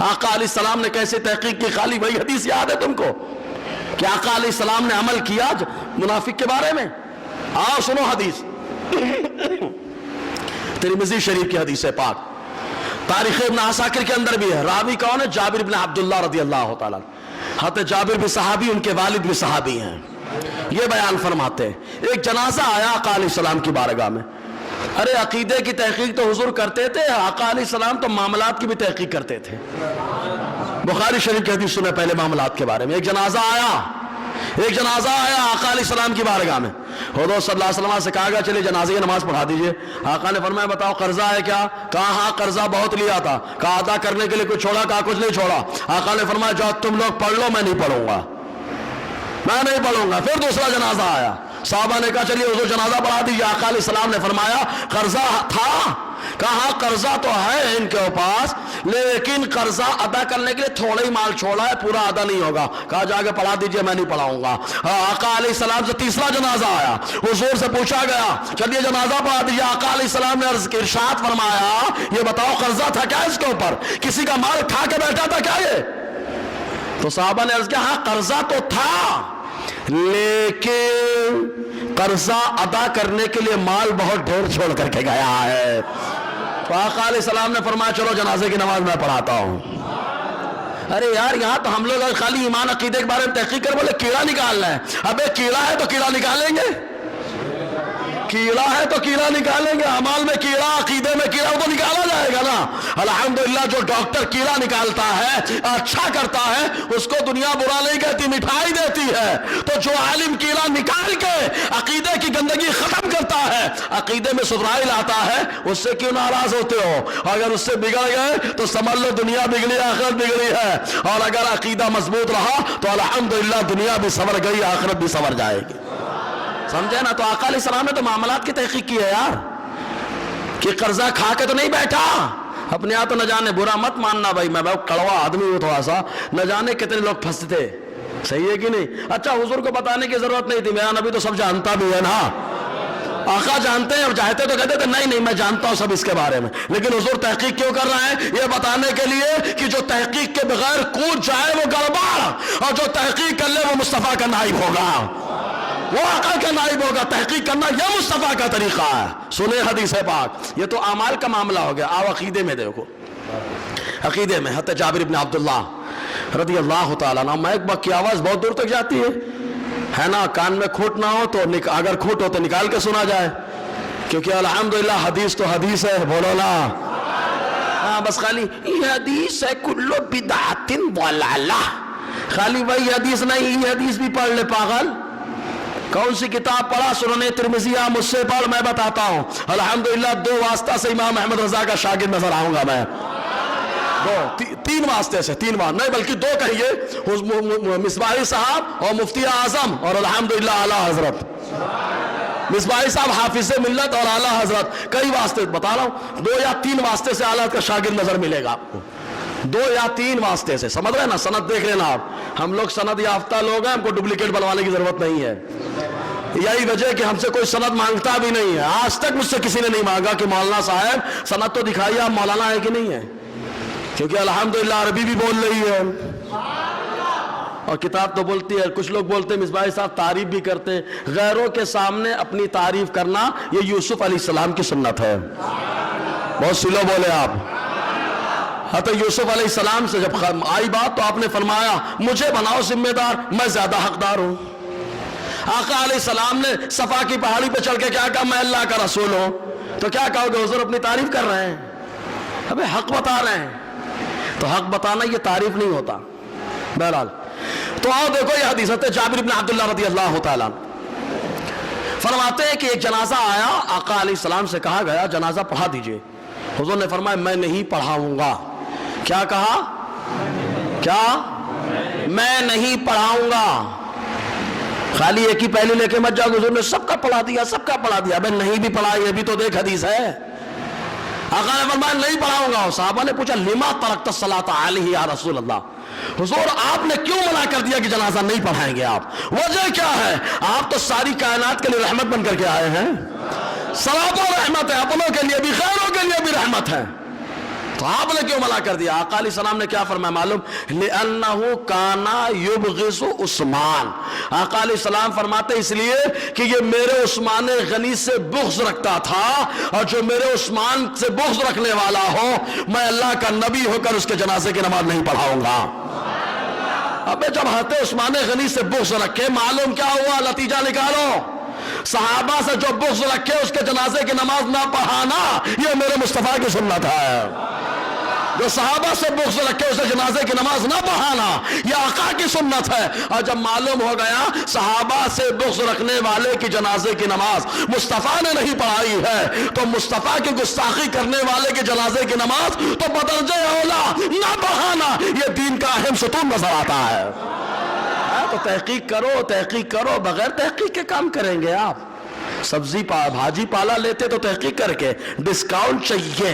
آقا علیہ السلام نے کیسے تحقیق کی؟ خالی وہی حدیث یاد ہے تم کو کہ آقا علیہ السلام نے عمل کیا منافق کے بارے میں؟ آؤ سنو حدیث, ترمذی شریف کی حدیث پاک, تاریخ ابن عساکر کے اندر بھی ہے. راوی کون ہے؟ جابر بن عبداللہ رضی اللہ تعالیٰ. حضرت جابر بھی صحابی, ان کے والد بھی صحابی ہیں. یہ بیان فرماتے ہیں, ایک جنازہ آیا آقا علیہ السلام کی بارگاہ میں. ارے عقیدے کی تحقیق تو حضور کرتے تھے, آقا علیہ السلام تو معاملات کی بھی تحقیق کرتے تھے. بخاری شریف کی حدیث سنیں پہلے معاملات کے بارے میں. ایک جنازہ آیا آقا علیہ السلام کی بارگاہ میں. حضور صلی اللہ علیہ وسلم سے کہا گیا چلے جنازے کی نماز پڑھا دیجئے. آقا نے فرمایا بتاؤ قرضہ ہے کیا؟ کہا ہاں قرضہ بہت لیا تھا. کہا ادا کرنے کے لیے کچھ چھوڑا؟ کہا کچھ نہیں چھوڑا. آقا نے فرمایا جاؤ تم لوگ پڑھ لو, میں نہیں پڑھوں گا. پھر دوسرا جنازہ آیا, صحابہ نے کہا چلیے حضور جنازہ پڑھا دیجیے. آقا علیہ السلام نے فرمایا قرضہ تھا؟ کہا قرضہ تو ہے ان کے پاس, لیکن قرضہ ادا کرنے کے لیے تھوڑا ہی مال چھوڑا ہے, پورا ادا نہیں ہوگا. کہا جا کے پڑھا دیجئے, میں نہیں پڑھاؤں گا. آقا علیہ السلام سے تیسرا جنازہ آیا, حضور سے پوچھا گیا چلیے جنازہ پڑھا دیجئے. آقا علیہ السلام نے ارشاد فرمایا یہ بتاؤ قرضہ تھا کیا اس کے اوپر؟ کسی کا مال کھا کے بیٹھا تھا کیا یہ؟ تو صحابہ نے عرض کیا ہاں قرضہ تو تھا, لیکن قرضہ ادا کرنے کے لیے مال بہت ڈھیر چھوڑ کر کے گیا ہے. تو آقا علیہ السلام نے فرمایا چلو جنازے کی نماز میں پڑھاتا ہوں. ارے یار یہاں تو ہم لوگ خالی ایمان عقیدے کے بارے میں تحقیق کر بولے کیڑا نکالنا ہے. ابے کیڑا ہے تو کیڑا نکالیں گے, کیڑا ہے تو کیڑا نکالیں گے. اعمال میں کیڑا, عقیدے میں کیڑا, وہ تو نکالا جائے گا نا. الحمدللہ جو ڈاکٹر کیڑا نکالتا ہے, اچھا کرتا ہے, اس کو دنیا برا نہیں کہتی, مٹھائی دیتی ہے. تو جو عالم کیڑا نکال کے عقیدے کی گندگی ختم کرتا ہے, عقیدے میں سدھرائی لاتا ہے, اس سے کیوں ناراض ہوتے ہو؟ اگر اس سے بگڑ گئے تو سمجھ لو دنیا بگڑی آخرت بگڑی ہے, اور اگر عقیدہ مضبوط رہا تو الحمدللہ دنیا بھی سنور گئی, آخرت بھی سنور جائے گی. سمجھے نا؟ تو آقا علیہ السلام نے تو معاملات کی تحقیق کی ہے یار, کہ قرضہ کھا کے تو نہیں بیٹھا. اپنے آپ تو نہ جانے, برا مت ماننا بھائی, میں بہت کڑوا آدمی ہوں تھوڑا سا, نہ جانے کتنے لوگ پھنستے. صحیح ہے کہ نہیں؟ اچھا حضور کو بتانے کی ضرورت نہیں تھی, میرا نبی تو سب جانتا بھی ہے نا. آقا جانتے ہیں, اور چاہتے تو کہتے تھے نہیں میں جانتا ہوں سب اس کے بارے میں. لیکن حضور تحقیق کیوں کر رہے ہیں؟ یہ بتانے کے لیے کہ جو تحقیق کے بغیر کود جائے وہ گڑبڑ, اور جو تحقیق کر لے وہ مصطفیٰ کا نائب ہوگا, وہ آقا کا نائب ہوگا. تحقیق کرنا یہ مصطفیٰ کا طریقہ ہے. سنیں حدیث پاک. یہ تو اعمال کا معاملہ ہو گیا. آؤ عقیدے میں دیکھو. عقیدے میں حضرت جابر بن عبداللہ رضی اللہ تعالیٰ عنہ, مائک بک کی آواز بہت دور تک جاتی ہے نا, کان میں کھوٹ نہ ہو تو اگر کھوٹ ہو تو نکال کے سنا جائے, کیونکہ الحمدللہ حدیث تو حدیث ہے, بولو نا. ہاں بس خالی یہ حدیث ہے کلو بدعت ضلالہ, خالی وہی حدیث نہیں, یہ حدیث بھی پڑھ لے پاگل. کون سی کتاب پڑھا؟ سنن ترمذی. مجھ سے پڑھ, میں بتاتا ہوں. الحمدللہ 2 واسطہ سے امام احمد رضا کا شاگرد نظر آؤں گا میں. 3 واسطے سے, 3 واسطے نہیں بلکہ 2 کہیے, مصباحی صاحب اور مفتی اعظم, اور الحمدللہ اعلیٰ حضرت. مصباحی صاحب حافظ ملت اور اعلیٰ حضرت, کئی واسطے بتا رہا ہوں. 2 یا 3 واسطے سے اعلیٰ کا شاگرد نظر ملے گا آپ کو. 2 یا 3 واسطے سے, سمجھ رہے نا؟ سند دیکھ لینا آپ. ہم لوگ سند یافتہ لوگ ہیں, ہم کو ڈپلیکیٹ بنوانے کی ضرورت نہیں ہے. یہی وجہ کہ ہم سے کوئی سند مانگتا بھی نہیں ہے. آج تک مجھ سے کسی نے نہیں مانگا کہ مولانا صاحب سند تو دکھائیے, آپ مولانا ہے کہ نہیں ہے, کیونکہ الحمدللہ عربی بھی بول رہی ہے اور کتاب تو بولتی ہے. کچھ لوگ بولتے ہیں مصباحی صاحب تعریف بھی کرتے ہیں. غیروں کے سامنے اپنی تعریف کرنا یہ یوسف علیہ السلام کی سنت ہے. بہت سلو بولے آپ. حضرت یوسف علیہ السلام سے جب آئی بات تو آپ نے فرمایا مجھے بناؤ ذمہ دار, میں زیادہ حقدار ہوں. آقا علیہ السلام نے صفا کی پہاڑی پہ چڑھ کے کیا کہا؟ میں اللہ کا رسول ہوں. تو کیا کہو گے؟ حضور اپنی تعریف کر رہے ہیں, ابے حق بتا رہے ہیں. تو حق بتانا یہ تعریف نہیں ہوتا. بہرحال تو آؤ دیکھو یہ حدیث. جابر بن عبداللہ رضی اللہ تعالیٰ فرماتے ہیں کہ ایک جنازہ آیا, آقا علیہ السلام سے کہا گیا جنازہ پڑھا دیجئے. حضور نے فرمایا میں نہیں پڑھاؤں گا. کیا کہا؟ کیا؟ میں نہیں پڑھاؤں گا. خالی ایک ہی پہلی لے کے مت جاؤ. حضور نے سب کا پڑھا دیا, سب کا پڑھا دیا. ابے نہیں بھی پڑھا, یہ بھی تو دیکھ حدیث ہے. آقا نے فرمایا نہیں پڑھاؤں گا. صحابہ نے پوچھا لما ترکت الصلاۃ علیہ یا رسول اللہ, حضور آپ نے کیوں منع کر دیا کہ جنازہ نہیں پڑھائیں گے آپ؟ وجہ کیا ہے؟ آپ تو ساری کائنات کے لیے رحمت بن کر کے آئے ہیں, ثواب و رحمت ہے, اپنوں کے لیے بھی غیروں کے لیے بھی رحمت ہے, تو آپ نے کیوں منع کر دیا؟ آقا علیہ السلام نے کیا فرمایا معلوم؟ لِأَنَّهُ كَانَ يُبْغِضُ عثمان. آقا علیہ السلام فرماتے اس لیے کہ یہ میرے عثمان غنی سے بغض رکھتا تھا, اور جو میرے عثمان سے بغض رکھنے والا ہو, میں اللہ کا نبی ہو کر اس کے جنازے کی نماز نہیں پڑھاؤں گا. ابے جب حضرت عثمان غنی سے بغض رکھے, معلوم کیا ہوا؟ نتیجہ نکالو. صحابہ سے جو بغض رکھے اس کے جنازے کی نماز نہ پڑھانا, یہ میرے مصطفیٰ کی سنت ہے. جو صحابہ سے بغض رکھے اسے جنازے کی نماز نہ پڑھانا, یہ آقا کی سنت ہے. اور جب معلوم ہو گیا صحابہ سے بغض رکھنے والے کی جنازے کی نماز مصطفیٰ نے نہیں پڑھائی ہے, تو مصطفیٰ کی گستاخی کرنے والے کی جنازے کی نماز تو بدرجہ اولا نہ پڑھانا, یہ دین کا اہم ستون نظر آتا ہے. تو تحقیق کرو, تحقیق کرو, بغیر تحقیق کے کام کریں گے آپ؟ سبزی بھاجی پالا لیتے تو تحقیق کر کے, ڈسکاؤنٹ چاہیے.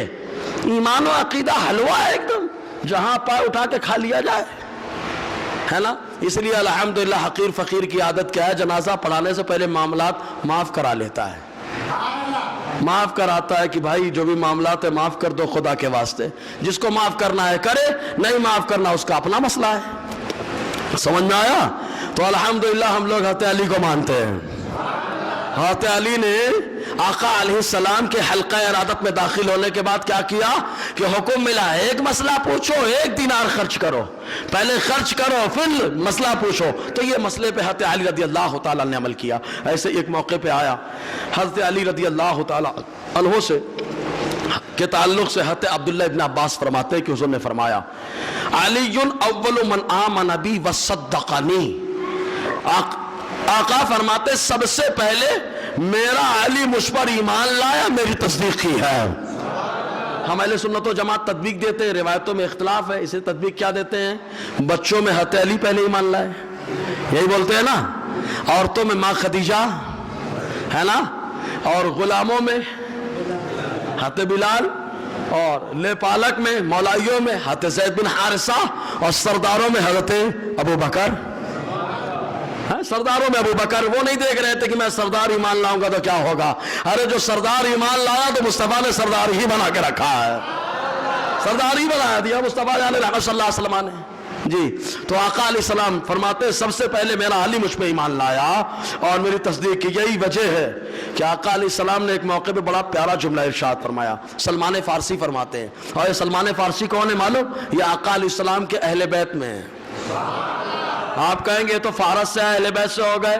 ایمان و عقیدہ حلوہ ہے ایک دم, جہاں پائے اٹھا کے کھا لیا جائے, ہے نا. اس لیے الحمدللہ حقیر فقیر کی عادت کیا ہے؟ جنازہ پڑھانے سے پہلے معاملات معاف کرا لیتا ہے, معاف کراتا ہے کہ بھائی جو بھی معاملات ہے معاف کر دو خدا کے واسطے, جس کو معاف کرنا ہے کرے, نہیں معاف کرنا اس کا اپنا مسئلہ ہے. سمجھ میں آیا؟ تو الحمدللہ ہم لوگ حضرت علی کو مانتے ہیں. حضرت علی نے آقا علیہ السلام کے حلقہ ارادت میں داخل ہونے کے بعد کیا کیا کہ حکم ملا, ایک مسئلہ پوچھو, 1 دینار خرچ کرو, پہلے خرچ کرو پھر مسئلہ پوچھو. تو یہ مسئلے پہ حضرت علی رضی اللہ تعالیٰ نے عمل کیا. ایسے ایک موقع پہ آیا حضرت علی رضی اللہ تعالیٰ عنہ سے کے تعلق سے حضرت عبداللہ ابن عباس فرماتے ہیں کہ حضور نے فرمایا علی اول من آمن بی وصدقنی. آقا فرماتے سب سے پہلے میرا علی مجھ پر ایمان لایا, میری تصدیق کی ہے. ہم اہل سنت و جماعت تطبیق دیتے ہیں, روایتوں میں اختلاف ہے, اسے تطبیق کیا دیتے ہیں؟ بچوں میں حضرت علی پہلے ایمان لائے, یہی بولتے ہیں نا. عورتوں میں ماں خدیجہ, ہے نا. اور غلاموں میں حضرت بلال, اور لے پالک میں مولائیوں میں حضرت زید بن حارثہ, اور سرداروں میں حضرت ابو بکر. سرداروں میں ابو بکر. وہ نہیں دیکھ رہے تھے کہ میں سردار ایمان لاؤں گا تو کیا ہوگا. ارے جو سردار ایمان لایا تو مصطفیٰ نے سردار ہی بنا کے رکھا ہے, سردار ہی بنا دیا مصطفیٰ رحمت صلی اللہ علیہ وسلم نے. جی تو آقا علیہ السلام فرماتے سب سے پہلے میرا علی مجھ پہ ایمان لایا اور میری تصدیق کی. یہی وجہ ہے کہ آقا علیہ السلام نے ایک موقع پہ بڑا پیارا جملہ ارشاد فرمایا. سلمان فارسی فرماتے ہیں, اور یہ سلمان فارسی کون ہے معلوم؟ یہ آقا علیہ السلام کے اہل بیت میں ہے. آپ کہیں گے تو فارس سے اہل بیت سے ہو گئے,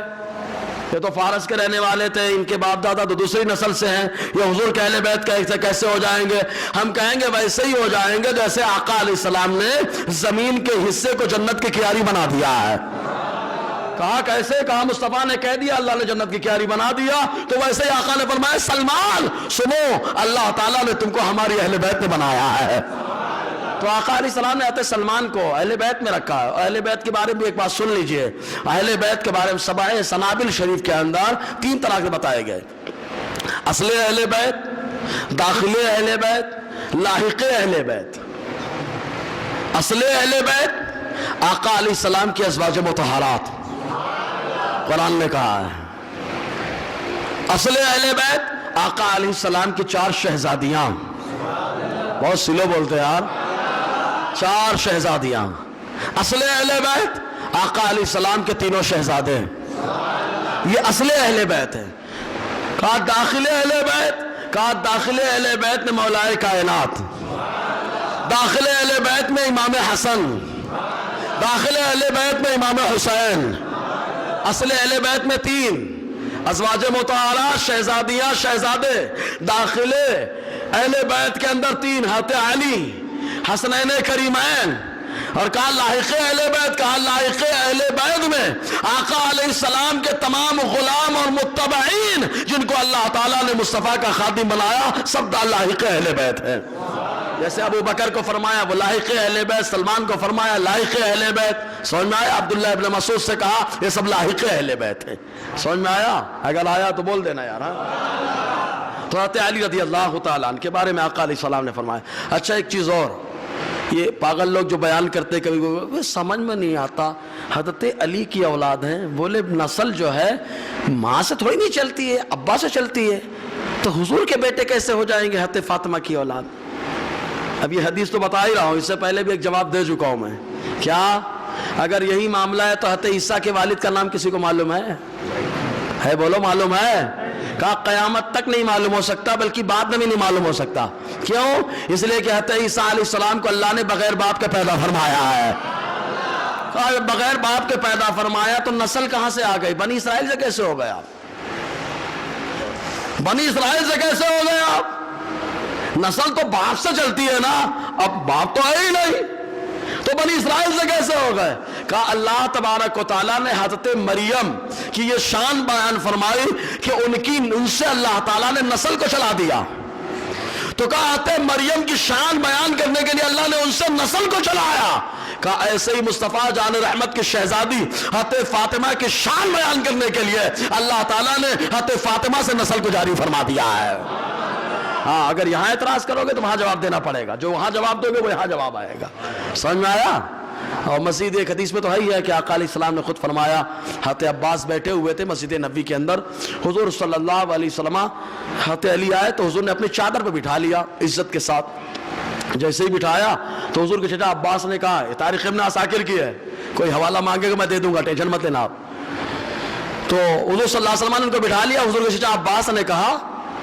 یہ تو فارس کے رہنے والے تھے, ان کے باپ دادا تو دوسری نسل سے ہیں, یہ حضور کے اہل بیت کیسے ہو جائیں گے؟ ہم کہیں گے ویسے ہی ہو جائیں گے جیسے آقا علیہ السلام نے زمین کے حصے کو جنت کی کیاری بنا دیا ہے. کہا کیسے؟ کہا مصطفیٰ نے کہہ دیا اللہ نے جنت کی کیاری بنا دیا, تو ویسے ہی آقا نے فرمایا سلمان سنو, اللہ تعالیٰ نے تم کو ہماری اہل بیت میں بنایا ہے. تو آقا علیہ السلام نے حضرت سلمان کو اہل بیت میں رکھا ہے. اہل بیت کے بارے میں ایک بات سن لیجئے. اہل بیت کے بارے میں سبائے سنابل شریف کے اندر 3 طرح کے بتائے گئے: اصل اہل بیت, داخل اہل بیت, لاحق اہل بیت. اصل اہل بیت آقا علیہ السلام کی ازواج مطہرات, قرآن نے کہا ہے. اصل اہل بیت آقا علیہ السلام کی 4 شہزادیاں, بہت سلو بولتے ہیں یار, 4 شہزادیاں. اصل اہل بیت آقا علیہ السلام کے 3 شہزادے, یہ اصل اہل بیت ہے. کہا داخل اہل بیت, کہا داخل اہل بیت میں مولائے کائنات, داخل اہل بیت میں امام حسن, داخل اہل بیت میں امام حسین. اصل اہل بیت میں 3 ازواج مطہرات, شہزادیاں, شہزادے. داخل اہل بیت کے اندر 3 حضرت علی, حسنین کریمین. اور کہا لاحق اہل بیت, کہا لاحق اہل بیت میں آقا علیہ السلام کے تمام غلام اور متبعین جن کو اللہ تعالیٰ نے مصطفیٰ کا خادم بنایا, سب لاحق اہل بیت ہیں. جیسے ابو بکر کو فرمایا وہ لاحق اہل بیت, سلمان کو فرمایا لاحق اہل بیت. سمجھ میں آیا؟ عبداللہ ابن مسعود سے کہا یہ سب لاحق اہل بیت ہیں. سمجھ میں آیا؟ اگر آیا تو بول دینا یار. تو حضرت علی رضی اللہ تعالیٰ عنہ کے بارے میں آقا علیہ السلام نے فرمایا. اچھا ایک چیز اور, یہ پاگل لوگ جو بیان کرتے کبھی کبھی سمجھ میں نہیں آتا, حضرت علی کی اولاد ہیں, بولے نسل جو ہے ماں سے تھوڑی نہیں چلتی ہے, ابا سے چلتی ہے, تو حضور کے بیٹے کیسے ہو جائیں گے حضرت فاطمہ کی اولاد؟ اب یہ حدیث تو بتا ہی رہا ہوں, اس سے پہلے بھی ایک جواب دے چکا ہوں میں. کیا اگر یہی معاملہ ہے تو حضرت عیسیٰ کے والد کا نام کسی کو معلوم ہے؟ بولو معلوم ہے؟ کہا قیامت تک نہیں معلوم ہو سکتا, بلکہ بعد میں بھی نہیں معلوم ہو سکتا. کیوں؟ اس لیے کہ حضرت عیسیٰ علیہ السلام کو اللہ نے بغیر باپ کے پیدا فرمایا ہے. بغیر باپ کے پیدا فرمایا تو نسل کہاں سے آ گئی؟ بنی اسرائیل سے کیسے ہو گیا؟ بنی اسرائیل سے کیسے ہو گیا؟ نسل تو باپ سے چلتی ہے نا, اب باپ تو ہے ہی نہیں, تو بنی اسرائیل سے کیسے ہو گئے؟ کہا اللہ تبارک و تعالیٰ نے حضرت مریم کی یہ شان بیان فرمائی کہ ان سے اللہ تعالیٰ نے نسل کو چلا دیا. تو کہا حضرت مریم کی شان بیان کرنے کے لیے اللہ نے ان سے نسل کو چلایا. کہا ایسے ہی مصطفیٰ جان رحمت کی شہزادی حضرت فاطمہ کی شان بیان کرنے کے لیے اللہ تعالیٰ نے حضرت فاطمہ سے نسل کو جاری فرما دیا ہے. ہاں, اگر یہاں اعتراض کرو گے تو وہاں جواب دینا پڑے گا, جو وہاں جواب دو گے وہ یہاں جواب آئے گا. سمجھ میں آیا؟ اور مسجد ایک حدیث میں تو ہے ہی ہے کہ آقا علیہ السلام نے خود فرمایا, حضرت عباس بیٹھے ہوئے تھے مسجد نبوی کے اندر, حضور صلی اللہ علیہ وسلم حضرت علی آئے تو حضور نے اپنی چادر پہ بٹھا لیا عزت کے ساتھ. جیسے ہی بٹھایا تو حضور کے چچا عباس نے کہا, یہ تاریخ ابن عساکر کی ہے, کوئی حوالہ مانگے گا میں دے دوں گا, ٹینشن مت لینا آپ. تو حضور صلی اللہ علیہ وسلم نے ان کو بٹھا لیا. حضور کے چچا عباس نے کہا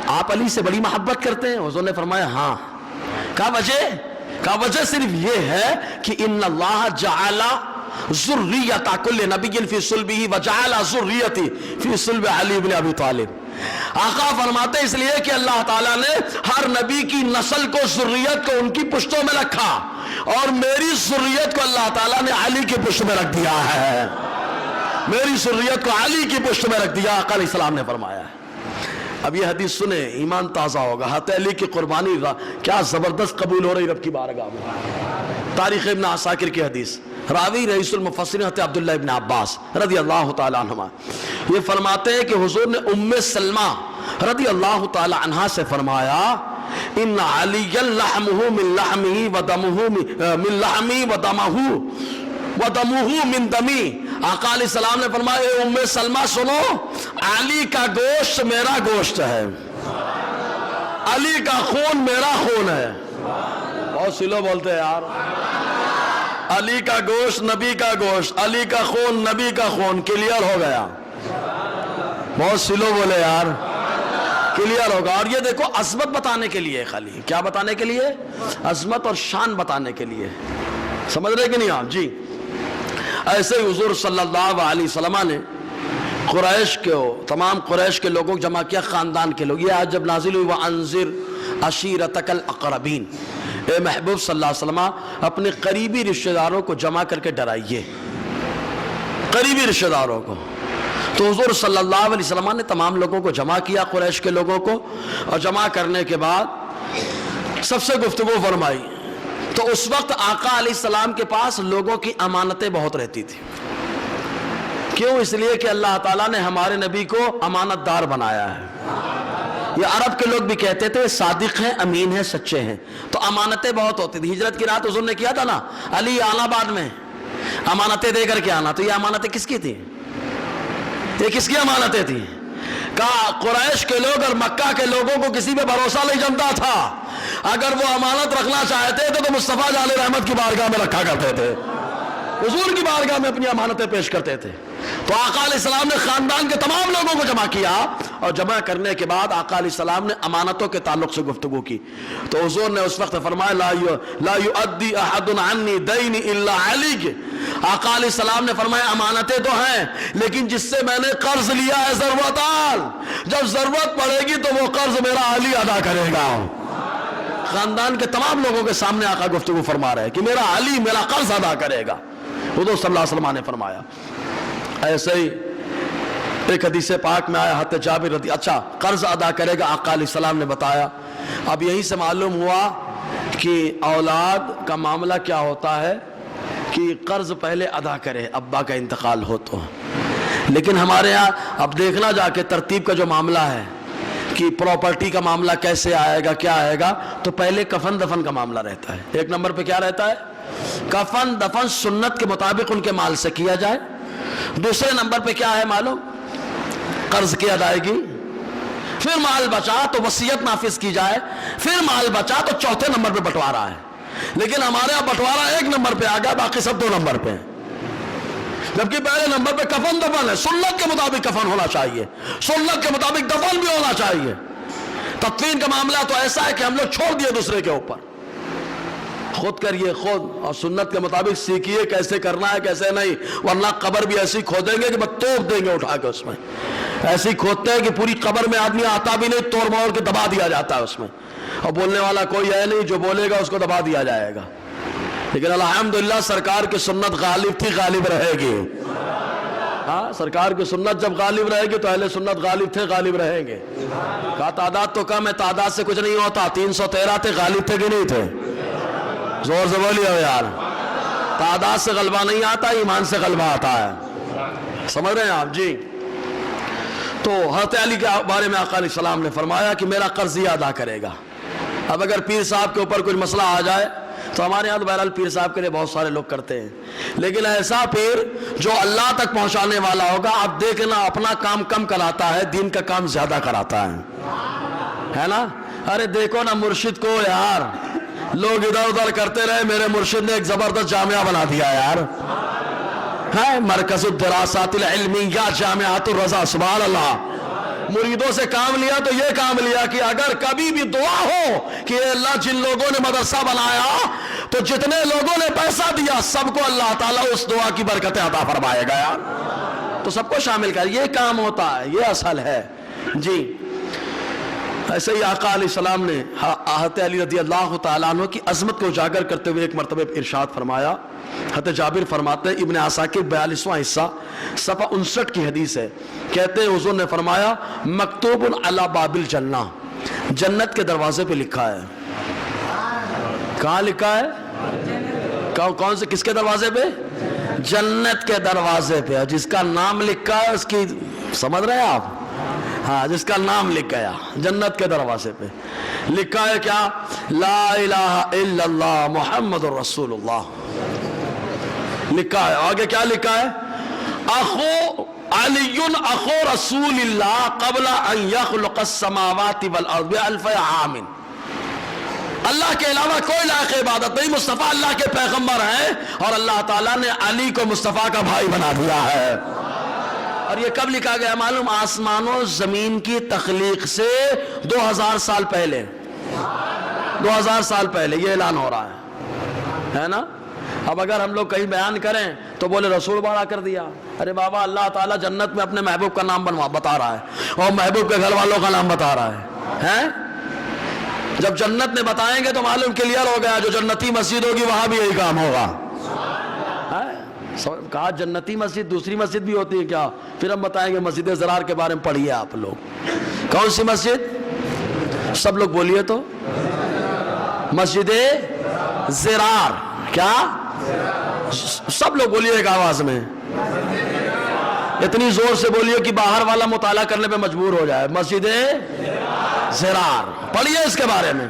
آپ علی سے بڑی محبت کرتے ہیں؟ حضور نے فرمایا ہاں. کہا وجہ صرف یہ ہے کہ ان اللہ جعل ذریۃ کل نبی فی صلبہ وجعل ذریتی فی صلب علی بن ابی طالب. آقا فرماتے اس لیے کہ اللہ تعالیٰ نے ہر نبی کی نسل کو, ذریت کو ان کی پشتوں میں رکھا, اور میری ذریت کو اللہ تعالیٰ نے علی کی پشت میں رکھ دیا ہے. میری ذریت کو علی کی پشت میں رکھ دیا, آقا علیہ السلام نے فرمایا ہے. اب یہ حدیث سنیں, ایمان تازہ ہوگا. حضرت علی کی قربانی کیا زبردست قبول ہو رہی رب کی بارگاہ میں. تاریخ ابن عساکر کی حدیث, راوی رئیس المفسرین حضرت عبداللہ ابن عباس رضی اللہ تعالی عنہما, یہ فرماتے ہیں کہ حضور نے ام سلمہ رضی اللہ تعالی عنہا سے فرمایا ان علی لحمہ من لحمہ ودمہ من لحمی ودمہ من دمی. آقا علیہ السلام نے فرمایا اے ام سلمہ سنو, علی کا گوشت میرا گوشت ہے, علی کا خون میرا خون ہے. بہت سلو بولتے ہیں یار. علی کا گوشت نبی کا گوشت, علی کا خون نبی کا خون. کلیئر ہو گیا؟ بہت سلو بولے یار, کلیئر ہوگا. اور یہ دیکھو عظمت بتانے کے لیے, خالی کیا بتانے کے لیے؟ عظمت اور شان بتانے کے لیے. سمجھ رہے کہ نہیں آپ؟ جی ایسے ہی حضور صلی اللہ علیہ وسلم نے قریش کے, تمام قریش کے لوگوں کو جمع کیا, خاندان کے لوگ. یہ آج جب نازل ہوئی وَأَنذِرْ عَشِيرَتَكَ الْأَقْرَبِينَ, اے محبوب صلی اللہ علیہ وسلم اپنے قریبی رشتہ داروں کو جمع کر کے ڈرائیے, قریبی رشتہ داروں کو. تو حضور صلی اللہ علیہ وسلم نے تمام لوگوں کو جمع کیا, قریش کے لوگوں کو, اور جمع کرنے کے بعد سب سے گفتگو فرمائی. تو اس وقت آقا علیہ السلام کے پاس لوگوں کی امانتیں بہت رہتی تھی. کیوں؟ اس لیے کہ اللہ تعالیٰ نے ہمارے نبی کو امانت دار بنایا ہے. یہ عرب کے لوگ بھی کہتے تھے صادق ہیں, امین ہیں, سچے ہیں. تو امانتیں بہت ہوتی تھی. ہجرت کی رات حضور نے کیا تھا نا, علی آنا بعد میں امانتیں دے کر کے آنا. تو یہ امانتیں کس کی تھی؟ یہ کس کی امانتیں تھیں؟ کہا قریش کے لوگ اور مکہ کے لوگوں کو کسی پہ بھروسہ نہیں جمتا تھا. اگر وہ امانت رکھنا چاہتے تھے تو مصطفیٰ جان رحمت کی بارگاہ میں رکھا کرتے تھے, حضور کی بارگاہ میں اپنی امانتیں پیش کرتے تھے. تو آقا علیہ السلام نے خاندان کے تمام لوگوں کو جمع کیا, اور جمع کرنے کے بعد آقا علیہ السلام نے امانتوں کے تعلق سے گفتگو کی. تو حضور نے اس وقت فرمایا لا یؤدی احد عنی دین الا علی. آقا علیہ السلام نے فرمایا امانتیں تو ہیں, لیکن جس سے میں نے قرض لیا ہے ضرورتان, جب ضرورت پڑے گی تو وہ قرض میرا علی ادا کرے گا. خاندان کے تمام لوگوں کے سامنے آقا گفتگو فرما رہے ہیں کہ میرا علی میرا قرض ادا کرے گا. حضور صلی اللہ علیہ وسلم نے فرمایا. ایسے ہی ایک حدیث پاک میں آیا حضرت جابر رضی, اچھا قرض ادا کرے گا, آقا علیہ السلام نے بتایا. اب یہیں سے معلوم ہوا کہ اولاد کا معاملہ کیا ہوتا ہے کہ قرض پہلے ادا کرے ابا کا انتقال ہو تو. لیکن ہمارے ہاں اب دیکھنا جا کے ترتیب کا جو معاملہ ہے کہ پراپرٹی کا معاملہ کیسے آئے گا، کیا آئے گا، تو پہلے کفن دفن کا معاملہ رہتا ہے. ایک نمبر پہ کیا رہتا ہے؟ کفن دفن سنت کے مطابق ان کے مال سے کیا جائے. دوسرے نمبر پہ کیا ہے معلوم؟ قرض کی ادائیگی. پھر مال بچا تو وصیت نافذ کی جائے. پھر مال بچا تو چوتھے نمبر پہ بٹوارا ہے. لیکن ہمارے یہاں بٹوارا ایک نمبر پہ آ گیا، باقی سب 2 نمبر پہ ہیں. جبکہ پہلے نمبر پہ کفن دفن ہے. سنت کے مطابق کفن ہونا چاہیے، سنت کے مطابق دفن بھی ہونا چاہیے. تدفین کا معاملہ تو ایسا ہے کہ ہم لوگ چھوڑ دیے دوسرے کے اوپر. خود کریے خود، اور سنت کے مطابق سیکھیے کیسے کرنا ہے کیسے نہیں، ورنہ قبر بھی ایسی کھودیں گے کہ بس توپ دیں گے اٹھا کے. اس میں ایسی کھودتے ہیں کہ پوری قبر میں آدمی آتا بھی نہیں، توڑ موڑ کے دبا دیا جاتا ہے اس میں، اور بولنے والا کوئی ہے نہیں، جو بولے گا اس کو دبا دیا جائے گا. لیکن الحمدللہ سرکار کی سنت غالب تھی، غالب رہے گی. ہاں، سرکار کی سنت جب غالب رہے گی تو اہل سنت غالب تھے، غالب رہیں گے. کہا تعداد تو کم ہے، تعداد سے کچھ نہیں ہوتا. 313 تھے، غالب تھے کہ نہیں تھے؟ زور سے بولیے ہو یار. تعداد سے غلبہ نہیں آتا، ایمان سے غلبہ آتا ہے. سمجھ رہے ہیں آپ؟ جی. تو حضرت علی کے بارے میں آقا علیہ السلام نے فرمایا کہ میرا قرض یہ ادا کرے گا. اب اگر پیر صاحب کے اوپر کچھ مسئلہ آ جائے تو ہمارے یہاں تو بہرحال پیر صاحب کے لیے بہت سارے لوگ کرتے ہیں، لیکن ایسا پیر جو اللہ تک پہنچانے والا ہوگا، آپ دیکھنا اپنا کام کم کراتا ہے، دین کا کام زیادہ کراتا ہے نا. ارے دیکھو نا مرشد کو یار، لوگ ادھر ادھر کرتے رہے، میرے مرشد نے ایک زبردست جامعہ بنا دیا یار. ہے مرکز الدراسات العلمیہ جامعۃ الرضا. سبحان اللہ. مریدوں سے کام لیا تو یہ کام لیا کہ اگر کبھی بھی دعا ہو کہ اے اللہ جن لوگوں نے مدرسہ بنایا تو جتنے لوگوں نے پیسہ دیا سب کو اللہ تعالیٰ اس دعا کی برکتیں عطا فرمائے گا یار. تو سب کو شامل کر، یہ کام ہوتا ہے، یہ اصل ہے. جی. ایسے ہی آقا علیہ السلام نے حضرت علی رضی اللہ تعالیٰ عنہ کی عظمت کو اجاگر کرتے ہوئے ایک مرتبہ ارشاد فرمایا. حضرت جابر فرماتے ہیں، ابن عساکر 42واں حصہ صفحہ 59 کی حدیث ہے، کہتے ہیں حضور نے فرمایا مکتوب علی باب الجنہ، جنت کے دروازے پہ لکھا ہے. کہاں لکھا ہے؟ کون سے، کس کے دروازے پہ؟ جنت کے دروازے پہ. جس کا نام لکھا ہے اس کی، سمجھ رہے ہیں آپ؟ ہاں، جس کا نام لکھ گیا جنت کے دروازے پہ لکھا ہے کیا؟ لا الہ الا اللہ محمد الرسول اللہ لکھا ہے. آگے کیا لکھا ہے؟ اخو علی اخو رسول اللہ قبل ان یخلق السماوات والارض بألف عام. اللہ کے علاوہ کوئی لائق عبادت نہیں، مصطفیٰ اللہ کے پیغمبر ہیں، اور اللہ تعالیٰ نے علی کو مصطفیٰ کا بھائی بنا دیا ہے. اور یہ کب لکھا گیا معلوم؟ آسمان و زمین کی تخلیق سے 2000 سال پہلے، 2000 سال پہلے یہ اعلان ہو رہا ہے نا. اب اگر ہم لوگ کہیں بیان کریں تو بولے رسول بڑا کر دیا. ارے بابا، اللہ تعالیٰ جنت میں اپنے محبوب کا نام بتا رہا ہے اور محبوب کے گھر والوں کا نام بتا رہا ہے. جب جنت میں بتائیں گے تو معلوم کلیئر ہو گیا، جو جنتی مسجد ہوگی وہاں بھی یہی کام ہوگا. کہا جنتی مسجد دوسری مسجد بھی ہوتی ہے کیا؟ پھر ہم بتائیں گے مسجد زرار کے بارے میں پڑھیے آپ لوگ. کون سی مسجد؟ سب لوگ بولیے تو. مسجد زرار. کیا؟ سب لوگ بولیے ایک آواز میں، اتنی زور سے بولیے کہ باہر والا مطالعہ کرنے پہ مجبور ہو جائے. مسجد زرار پڑھیے اس کے بارے میں.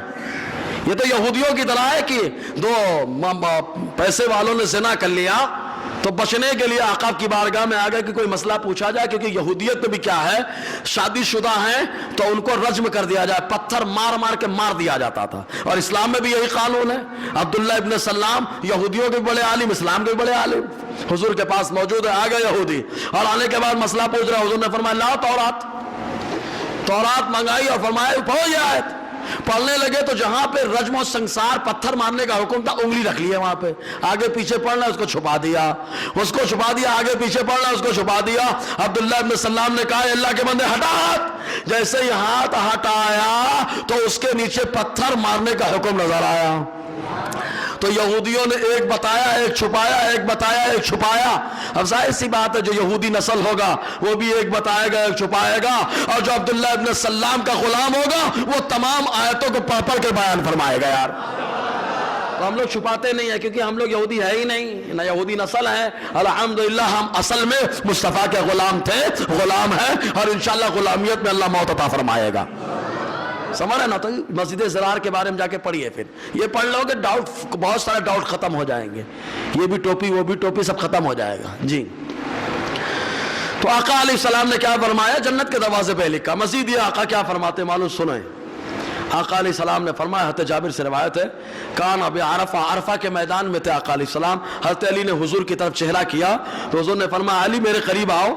یہ تو یہودیوں کی طرح ہے کہ 2 پیسے والوں نے زنا کر لیا تو بچنے کے لیے آقا کی بارگاہ میں آ گئے کہ کوئی مسئلہ پوچھا جائے، کیونکہ یہودیت میں بھی کیا ہے، شادی شدہ ہیں تو ان کو رجم کر دیا جائے، پتھر مار مار کے مار دیا جاتا تھا. اور اسلام میں بھی یہی قانون ہے. عبداللہ ابن سلام یہودیوں کے بڑے عالم، اسلام کے بڑے عالم، حضور کے پاس موجود ہے. آ گئے یہودی اور آنے کے بعد مسئلہ پوچھ رہا، حضور نے فرمایا لاؤ تورات منگائی اور فرمایا پڑھو یہ آیت. پڑھنے لگے تو جہاں پہ رجم و سنسار پتھر مارنے کا حکم تھا انگلی رکھ لی ہے وہاں پہ. آگے پیچھے پڑھنا اس کو چھپا دیا، آگے پیچھے پڑھنا اس کو چھپا دیا. عبداللہ ابن سلام نے کہا اللہ کے بندے ہٹا ہاتھ. جیسے ہی ہاتھ ہٹایا تو اس کے نیچے پتھر مارنے کا حکم نظر آیا. تو یہودیوں نے ایک بتایا ایک چھپایا، ایک بتایا ایک چھپایا. اب ظاہر سی بات ہے جو یہودی نسل ہوگا وہ بھی ایک بتائے گا ایک چھپائے گا، اور جو عبداللہ ابن سلام کا غلام ہوگا وہ تمام آیتوں کو پڑھ پڑھ کے بیان فرمائے گا. یار تو ہم لوگ چھپاتے نہیں ہیں کیونکہ ہم لوگ یہودی ہے ہی نہیں، نہ یہودی نسل ہے، الحمدللہ ہم اصل میں مصطفیٰ کے غلام تھے، غلام ہیں، اور انشاءاللہ غلامیت میں اللہ موت عطا فرمائے گا. سمجھ رہے نا؟ تو مسجد زرار کے بارے میں جا کے پڑھیے، پھر یہ پڑھ لو گے ڈاؤٹ، بہت سارے ڈاؤٹ ختم ہو جائیں گے، یہ بھی ٹوپی وہ بھی ٹوپی سب ختم ہو جائے گا. جی تو آقا علیہ السلام نے کیا فرمایا؟ جنت کے دروازے پہ لکھا. مزید یہ آقا کیا فرماتے معلوم سنیں. آقا علیہ السلام نے فرمایا، حضرت جابر سے روایت ہے، کان اب عرفہ، عرفہ کے میدان میں تھے آقا علیہ السلام. حضرت علی نے حضور کی طرف چہرہ کیا تو حضور نے فرمایا، علی میرے قریب آؤ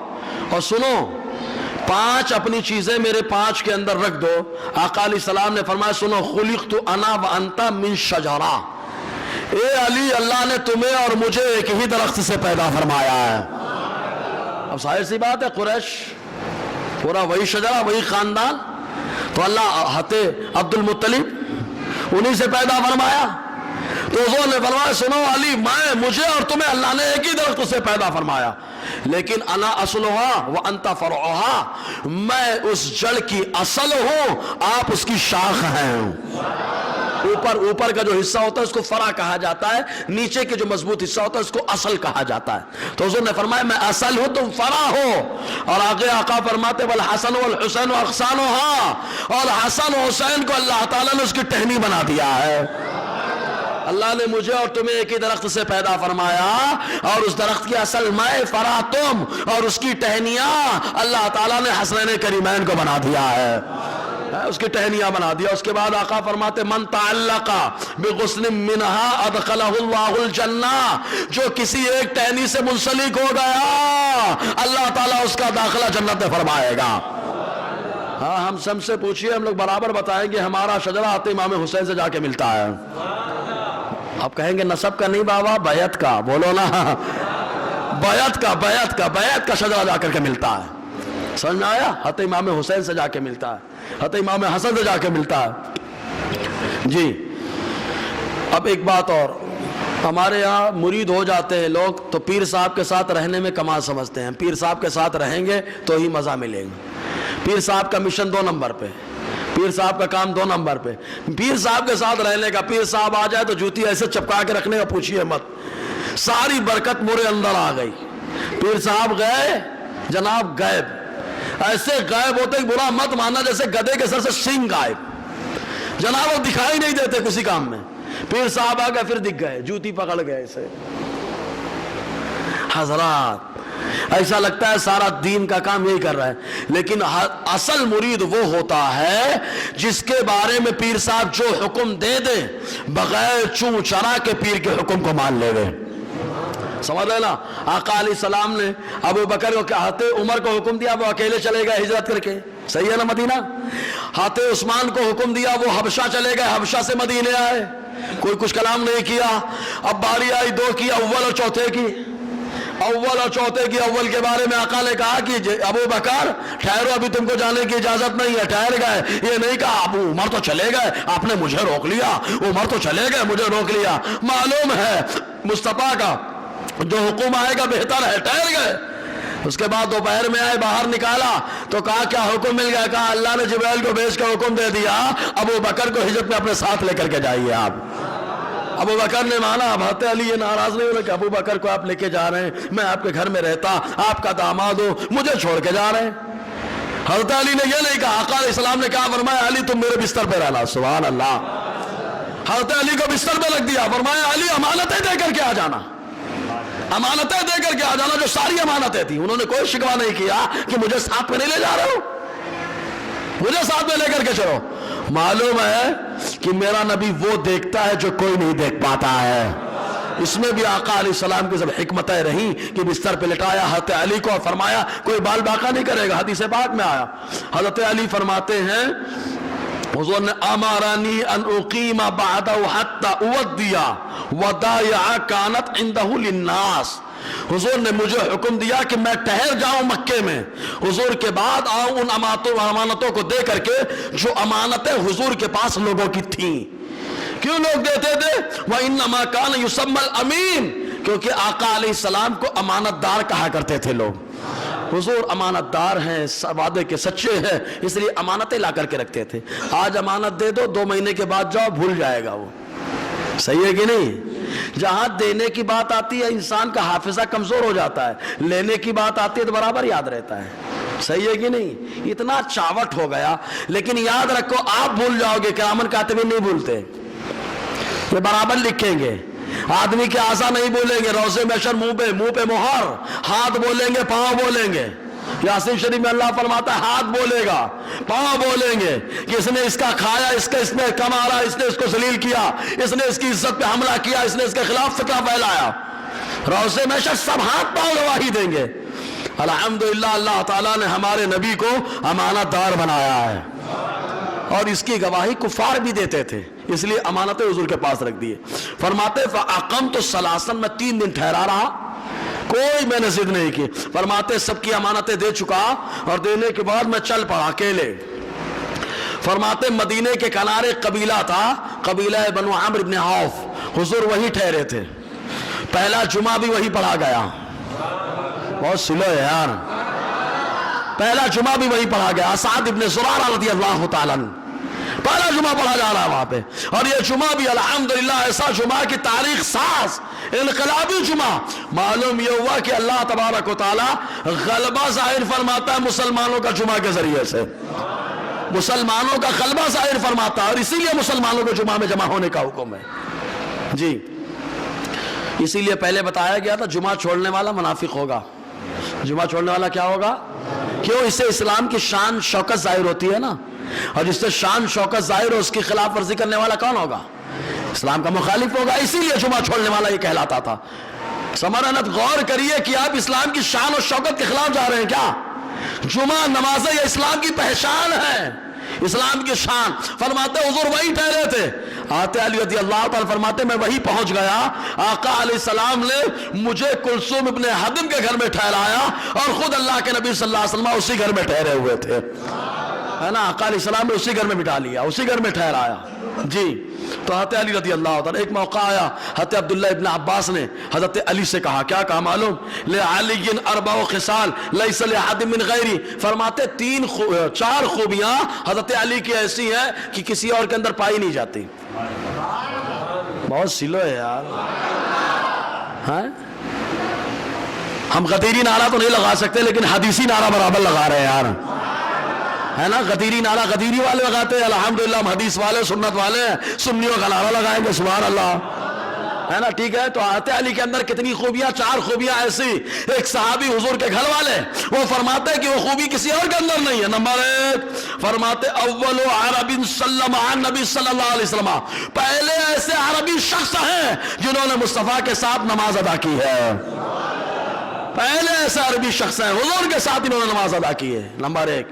اور سنو، 5 اپنی چیزیں میرے 5 کے اندر رکھ دو. آقا علیہ السلام نے فرمایا، سنو، خلقت انا وانت من شجرہ، اے علی اللہ نے تمہیں اور مجھے ایک ہی درخت سے پیدا فرمایا ہے. اب ظاہر سی بات ہے، قریش پورا وہی شجرہ، وہی خاندان، تو اللہ حضرت عبد المطلب انہی سے پیدا فرمایا. تو حضور نے فرمایا، سنو علی، مجھے اور تمہیں اللہ نے ایک ہی درخت سے پیدا فرمایا، لیکن انا اصلها وانت فرعها، میں اس جڑ کی اصل ہوں، آپ اس کی شاخ ہیں. اوپر کا جو حصہ ہوتا ہے اس کو فرع کہا جاتا ہے، نیچے کے جو مضبوط حصہ ہوتا ہے اس کو اصل کہا جاتا ہے. تو حضور نے فرمایا، میں اصل ہوں، تم فرع ہو. اور آگے آقا فرماتے، والحسن والحسین اغصانها، اور حسن و حسین کو اللہ تعالیٰ نے اس کی ٹہنی بنا دیا ہے. اللہ نے مجھے اور تمہیں ایک ہی درخت سے پیدا فرمایا، اور اس درخت کی اصل میں، فرع تم، اور اس کی ٹہنیاں اللہ تعالیٰ نے حسنین کریمین کو بنا دیا ہے، اس کی ٹہنیاں بنا دیا. اس کے بعد آقا فرماتے، من تعلق بغصن منها ادخلہ اللہ الجنہ، جو کسی ایک ٹہنی سے منسلک ہو گیا اللہ تعالیٰ اس کا داخلہ جنت میں فرمائے گا. ہاں ہم سب سے پوچھئے، ہم لوگ برابر بتائیں گے ہمارا شجرہ آتے امام حسین سے جا کے ملتا ہے. آپ کہیں گے نسب کا نہیں بابا، بیعت کا، بولو نا، بیعت کا شجرہ جا کر کے ملتا ہے. سمجھ میں آیا؟ حضرت امام حسین سے جا کے ملتا ہے، حضرت امام حسن سے جا کے ملتا ہے. جی اب ایک بات اور، ہمارے یہاں مرید ہو جاتے ہیں لوگ تو پیر صاحب کے ساتھ رہنے میں کمال سمجھتے ہیں، پیر صاحب کے ساتھ رہیں گے تو ہی مزہ ملے گا. پیر صاحب کا مشن 2 نمبر پہ، پیر صاحب کا کام 2 نمبر پہ. پیر صاحب کے ساتھ رہنے کا، پیر صاحب آ جائے تو جوتی ایسے چپکا کے رکھنے کا پوچھئے مت، ساری برکت میرے اندر آ گئی. پیر صاحب گئے جناب غائب، ایسے غائب ہوتے برا مت ماننا جیسے گدے کے سر سے سینگ غائب، جناب وہ دکھائی نہیں دیتے کسی کام میں. پیر صاحب آ گئے پھر دکھ گئے، جوتی پکڑ گئے ایسے. حضرات ایسا لگتا ہے سارا دین کا کام یہی کر رہا ہے، لیکن اصل مرید وہ ہوتا ہے جس کے بارے میں پیر صاحب جو حکم دے دے بغیر چوں چرا کے پیر کے حکم کو مان لے گئے. سمجھ رہے نا؟ آقا علیہ السلام نے ابو بکر کو، حضرت عمر کو حکم دیا، وہ اکیلے چلے گئے ہجرت کر کے، صحیح ہے نا مدینہ. حضرت عثمان کو حکم دیا، وہ حبشہ چلے گئے، حبشہ سے مدینے آئے، کوئی کچھ کلام نہیں کیا. اب باری آئی 2 کی، اول اور چوتھے کی. اول کے بارے میں آقا نے کہا کہ ابو بکر ٹھہرو، ابھی تم کو جانے کی اجازت نہیں ہے، ٹھہر گئے. یہ نہیں کہا ابو عمر تو چلے گئے، آپ نے مجھے روک لیا، عمر تو چلے گئے، مجھے روک لیا. معلوم ہے مصطفیٰ کا جو حکم آئے گا بہتر ہے، ٹھہر گئے. اس کے بعد دوپہر میں آئے، باہر نکالا تو کہا کیا حکم مل گیا؟ کہا اللہ نے جبرائیل کو بھیج کے حکم دے دیا ابو بکر کو ہجرت میں اپنے ساتھ لے کر کے جائیے. آپ ابو بکر نے مانا. اب حضرت علی یہ ناراض نہیں ہونے کہ ابو بکر کو آپ لے کے جا رہے ہیں، میں آپ کے گھر میں رہتا، آپ کا داماد ہوں، مجھے چھوڑ کے جا رہے ہیں. حضرت علی نے یہ نہیں کہا. آقا علیہ السلام نے کہا فرمایا علی تم میرے بستر پہ رہنا. سبحان اللہ. حضرت علی کو بستر پہ رکھ دیا، فرمایا علی امانتیں دے کر کے آ جانا، امانتیں دے کر کے آ جانا. جو ساری امانتیں تھیں، انہوں نے کوئی شکوہ نہیں کیا کہ مجھے ساتھ میں نہیں لے جا رہے ہو، مجھے ساتھ میں لے کر کے چلو. معلوم ہے کہ میرا نبی وہ دیکھتا ہے جو کوئی نہیں دیکھ پاتا ہے. اس میں بھی آقا علیہ السلام کی سب حکمتیں رہیں کہ بستر پہ لٹایا حضرت علی کو اور فرمایا کوئی بال باقا نہیں کرے گا. حدیث پاک میں آیا، حضرت علی فرماتے ہیں حضور نے امرانی ان اقیم بعدہ حتی اودیا ودائع کانت عندہ للناس. حضور نے مجھے حکم دیا کہ میں ٹھہر جاؤں مکے میں، حضور کے بعد آؤں ان امانتوں کو دے کر کے جو امانتیں حضور کے پاس لوگوں کی تھیں. کیوں لوگ دیتے تھے؟ وَإِنَّمَا كَانَ يُسَمَّى الْأَمِينَ، کیونکہ آقا علیہ السلام کو امانت دار کہا کرتے تھے لوگ. حضور امانت دار ہیں، وعدے کے سچے ہیں، اس لیے امانتیں لا کر کے رکھتے تھے. آج امانت دے دو، 2 مہینے کے بعد جاؤ، بھول جائے گا وہ. صحیح ہے کہ نہیں؟ جہاں دینے کی بات آتی ہے انسان کا حافظہ کمزور ہو جاتا ہے، لینے کی بات آتی ہے تو برابر یاد رہتا ہے۔ صحیح ہے کہ نہیں؟ اتنا چاوٹ ہو گیا، لیکن یاد رکھو آپ بھول جاؤ گے، کرامن کاتبین نہیں بھولتے، یہ برابر لکھیں گے۔ آدمی کے اعضاء نہیں بولیں گے، روضے محشر منہ پہ مہر، ہاتھ بولیں گے، پاؤں بولیں گے۔ یاسین شریف میں اللہ فرماتا ہے ہاتھ بولے گا، پاؤں بولیں گے کہ اس نے اس کا کھایا، اس نے کم آ رہا، اس نے اس کو ذلیل کیا، اس نے اس کی عزت پہ حملہ کیا، اس نے اس کے خلاف فتنہ پھیلایا۔ روضے محشر سب ہاتھ پاؤں گواہی دیں گے۔ الحمدللہ اللہ تعالیٰ نے ہمارے نبی کو امانت دار بنایا ہے، اور اس کی گواہی کفار بھی دیتے تھے، اس لیے امانتیں حضور کے پاس رکھ دیے۔ فرماتے فَأَقَمْتُ الصَّلَاةَ، میں 3 دن ٹھہرا رہا، کوئی میں نے ضد نہیں کی۔ فرماتے سب کی امانتیں دے چکا، اور دینے کے بعد میں چل پڑا اکیلے۔ فرماتے مدینے کے کنارے قبیلہ تھا، قبیلہ بنو عمرو بن عوف، حضور وہی ٹھہرے تھے، پہلا جمعہ بھی وہی پڑھا گیا۔ بہت سلو ہے یار، پہلا جمعہ بھی وہی پڑھا گیا۔ سعد ابن زرارہ رضی اللہ تعالیٰ عنہ، پہلا جمعہ پڑھا جا رہا ہے وہاں پہ، اور یہ جمعہ بھی الحمدللہ ایسا جمعہ کی تاریخ ساز انقلابی جمعہ۔ معلوم یہ ہوا کہ اللہ تبارک و تعالیٰ غلبہ ظاہر فرماتا ہے مسلمانوں کا جمعہ کے ذریعے سے، مسلمانوں کا غلبہ ظاہر فرماتا ہے، اور اسی لیے مسلمانوں کو جمعہ میں جمع ہونے کا حکم ہے۔ جی اسی لیے پہلے بتایا گیا تھا جمعہ چھوڑنے والا منافق ہوگا۔ جمعہ چھوڑنے والا کیا ہوگا؟ کیوں؟ اس سے اسلام کی شان شوکت ظاہر ہوتی ہے نا، اور جس سے شان شوکت ظاہر ہو اس کی خلاف ورزی کرنے والا کون ہوگا؟ اسلام کا مخالف ہوگا، اسی لیے جمعہ چھوڑنے والا یہ کہلاتا تھا۔ سمرانت غور کریے کہ آپ اسلام کی شان اور شوکت کے خلاف جا رہے ہیں کیا؟ جمعہ نماز یہ اسلام کی پہچان ہے، اسلام کی شان۔ فرماتے حضور وہی ٹھہرے تھے، آتے علی رضی اللہ تعالیٰ فرماتے میں وہی پہنچ گیا، آقا علیہ السلام نے مجھے کلثوم ابن حدم کے گھر میں ٹھہرایا، اور خود اللہ کے نبی صلی اللہ علیہ وسلم اسی گھر میں ٹھہرے ہوئے تھے، ہے نا؟ آقا علیہ السلام نے اسی گھر میں بٹھا لیا، اسی گھر میں ٹھہرایا۔ جی تو حضرت علی رضی اللہ تعالیٰ، ایک موقع آیا حضرت عبداللہ ابن عباس نے حضرت علی سے کہا، کیا کہا معلوم؟ لعلی اربع خصال لیس لأحد من غیری، فرماتے 4 خوبیاں حضرت علی کی ایسی ہیں کہ کسی اور کے اندر پائی نہیں جاتی۔ بہت سلو ہے یار، ہم غدیری نعرہ تو نہیں لگا سکتے، لیکن حدیثی نعرہ برابر لگا رہے ہیں یار، ہے نا؟ غدیری نعرہ غدیری والے لگاتے ہیں، الحمدللہ ہم حدیث والے سنت والے ہیں، سنیوں کا نعرہ لگائیں گے، سبحان اللہ، ہے نا؟ ٹھیک ہے۔ تو حضرت علی کے اندر کتنی خوبیاں؟ 4 خوبیاں ایسی۔ ایک صحابی حضور کے گھر والے، وہ فرماتے ہیں کہ وہ خوبی کسی اور کے اندر نہیں ہے۔ نمبر 1 فرماتے اول عرب سلم عن نبی صلی اللہ علیہ وسلم، پہلے ایسے عربی شخص ہیں جنہوں نے مصطفیٰ کے ساتھ نماز ادا کی ہے، پہلے ایسے عربی شخص ہیں حضور کے ساتھ انہوں نے نماز ادا کی ہے۔ نمبر 1۔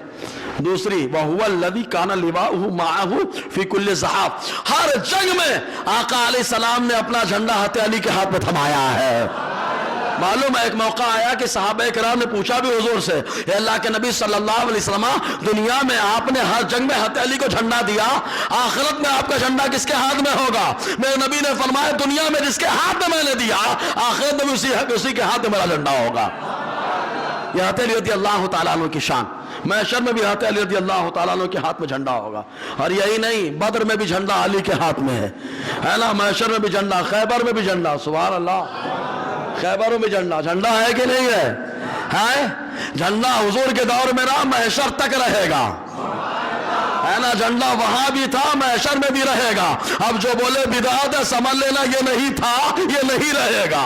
دوسری وَهُوَ الَّذِي كَانَ لِوَاؤُهُ مَعَهُ فِي كُلِّ زَحَافٍ، ہر جنگ میں آقا علیہ السلام نے اپنا جھنڈا حضرت علی کے ہاتھ میں تھمایا ہے۔ معلوم ہے ایک موقع آیا کہ صحابہ کرام نے پوچھا بھی حضور سے، اے اللہ کے نبی صلی اللہ علیہ وسلم، دنیا میں آپ نے ہر جنگ میں حضرت علی کو جھنڈا دیا، آخرت میں آپ کا جھنڈا کس کے ہاتھ میں ہوگا؟ میرے نبی نے فرمایا دنیا میں جس کے ہاتھ میں نے دیا، آخرت میں اسی کے ہاتھ میں میرا جھنڈا ہوگا۔ یہ حضرت علی رضی اللہ تعالیٰ عنہ کی شان، محشر میں بھی حضرت علی رضی اللہ تعالیٰ عنہ کے ہاتھ میں جھنڈا ہوگا، اور یہی نہیں بدر میں بھی جھنڈا علی کے ہاتھ میں ہے نا؟ محشر میں بھی جھنڈا، خیبر میں بھی جھنڈا، سبحان اللہ، خیبر میں جھنڈا ہے کہ نہیں ہے؟ جھنڈا حضور کے دور میں رہا، محشر تک رہے گا، ہے نا؟ جھنڈا وہاں بھی تھا، محشر میں بھی رہے گا۔ اب جو بولے بدعت ہے سمجھ لینا یہ نہیں تھا، یہ نہیں رہے گا،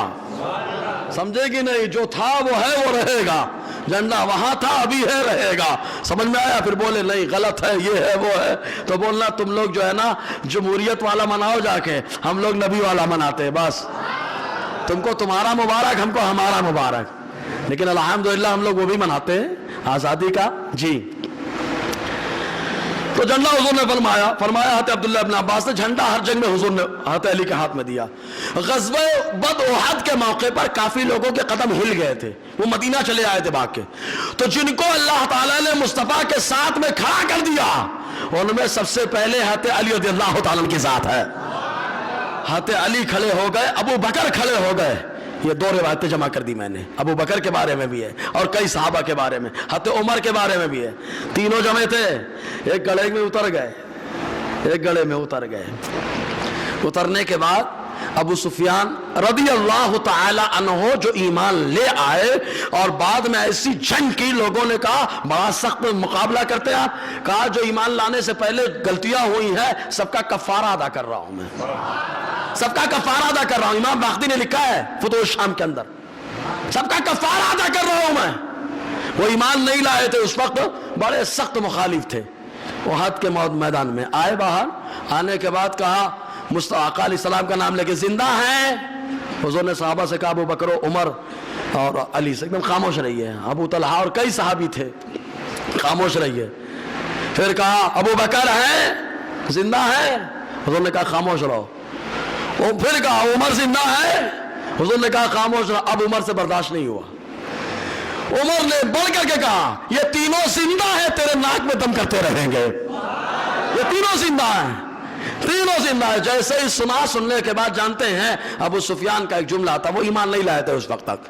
سمجھے کہ نہیں؟ جو تھا وہ ہے، وہ رہے گا، جھنڈا وہاں تھا ابھی ہے، رہے گا، سمجھ میں آیا؟ پھر بولے نہیں غلط ہے، یہ ہے وہ ہے، تو بولنا تم لوگ جو ہے نا جمہوریت والا مناؤ جا کے، ہم لوگ نبی والا مناتے ہیں، بس تم کو تمہارا مبارک، ہم کو ہمارا مبارک، لیکن الحمدللہ ہم لوگ وہ بھی مناتے ہیں آزادی کا۔ جی تو جھنڈا حضور نے فرمایا حضرت عبداللہ ابن عباس نے جھنڈا ہر جنگ میں حضور نے حضرت علی کے ہاتھ میں دیا۔ غزوہ بدر احد کے موقع پر کافی لوگوں کے قدم ہل گئے تھے، وہ مدینہ چلے آئے تھے بھاگ کے، تو جن کو اللہ تعالیٰ نے مصطفیٰ کے ساتھ میں کھڑا کر دیا ان میں سب سے پہلے حضرت علی رضی اللہ تعالیٰ کی ذات ہے۔ حضرت علی کھڑے ہو گئے، ابو بکر کھڑے ہو گئے، یہ 2 روایتیں جمع کر دی میں نے، ابو بکر کے بارے میں بھی ہے اور کئی صحابہ کے بارے میں، حضرت عمر کے بارے میں بھی ہے، تینوں جمع تھے، ایک گڑھے میں اتر گئے، اترنے کے بعد ابو سفیان رضی اللہ تعالی عنہ جو ایمان لے آئے اور بعد میں ایسی جنگ کی، لوگوں نے کہا بڑا سخت مقابلہ کرتے ہیں، کہا جو ایمان لانے سے پہلے غلطیاں ہوئی ہیں سب کا کفارہ ادا کر رہا ہوں میں، سب کا کفارہ ادا کر رہا ہوں. امام باقی نے لکھا ہے فتوح الشام کے اندر، سب کا کفارہ ادا کر رہا ہوں میں. وہ ایمان نہیں لائے تھے اس وقت، بڑے سخت مخالف تھے. احد کے میدان میں آئے، باہر آنے کے بعد کہا آقا علیہ السلام کا نام لے کے زندہ ہیں. حضور نے صحابہ سے کہا ابو بکر و عمر اور علی سے ایک دم خاموش رہیے. ابو طلحہ اور کئی صحابی تھے، خاموش رہیے. پھر کہا ابو بکر ہیں زندہ ہیں؟ حضور نے کہا خاموش رہو. پھر کہا عمر زندہ ہے؟ حضور نے کہا خاموش رہو. اب عمر سے برداشت نہیں ہوا، عمر نے بڑھ کر کے کہا یہ تینوں زندہ ہیں، تیرے ناک میں دم کرتے رہیں گے. یہ تینوں زندہ ہیں، تینوں زندہ ہے. جیسے ہی سننے کے بعد جانتے ہیں ابو سفیان کا ایک جملہ تھا، وہ ایمان نہیں لائے تھے اس وقت تک،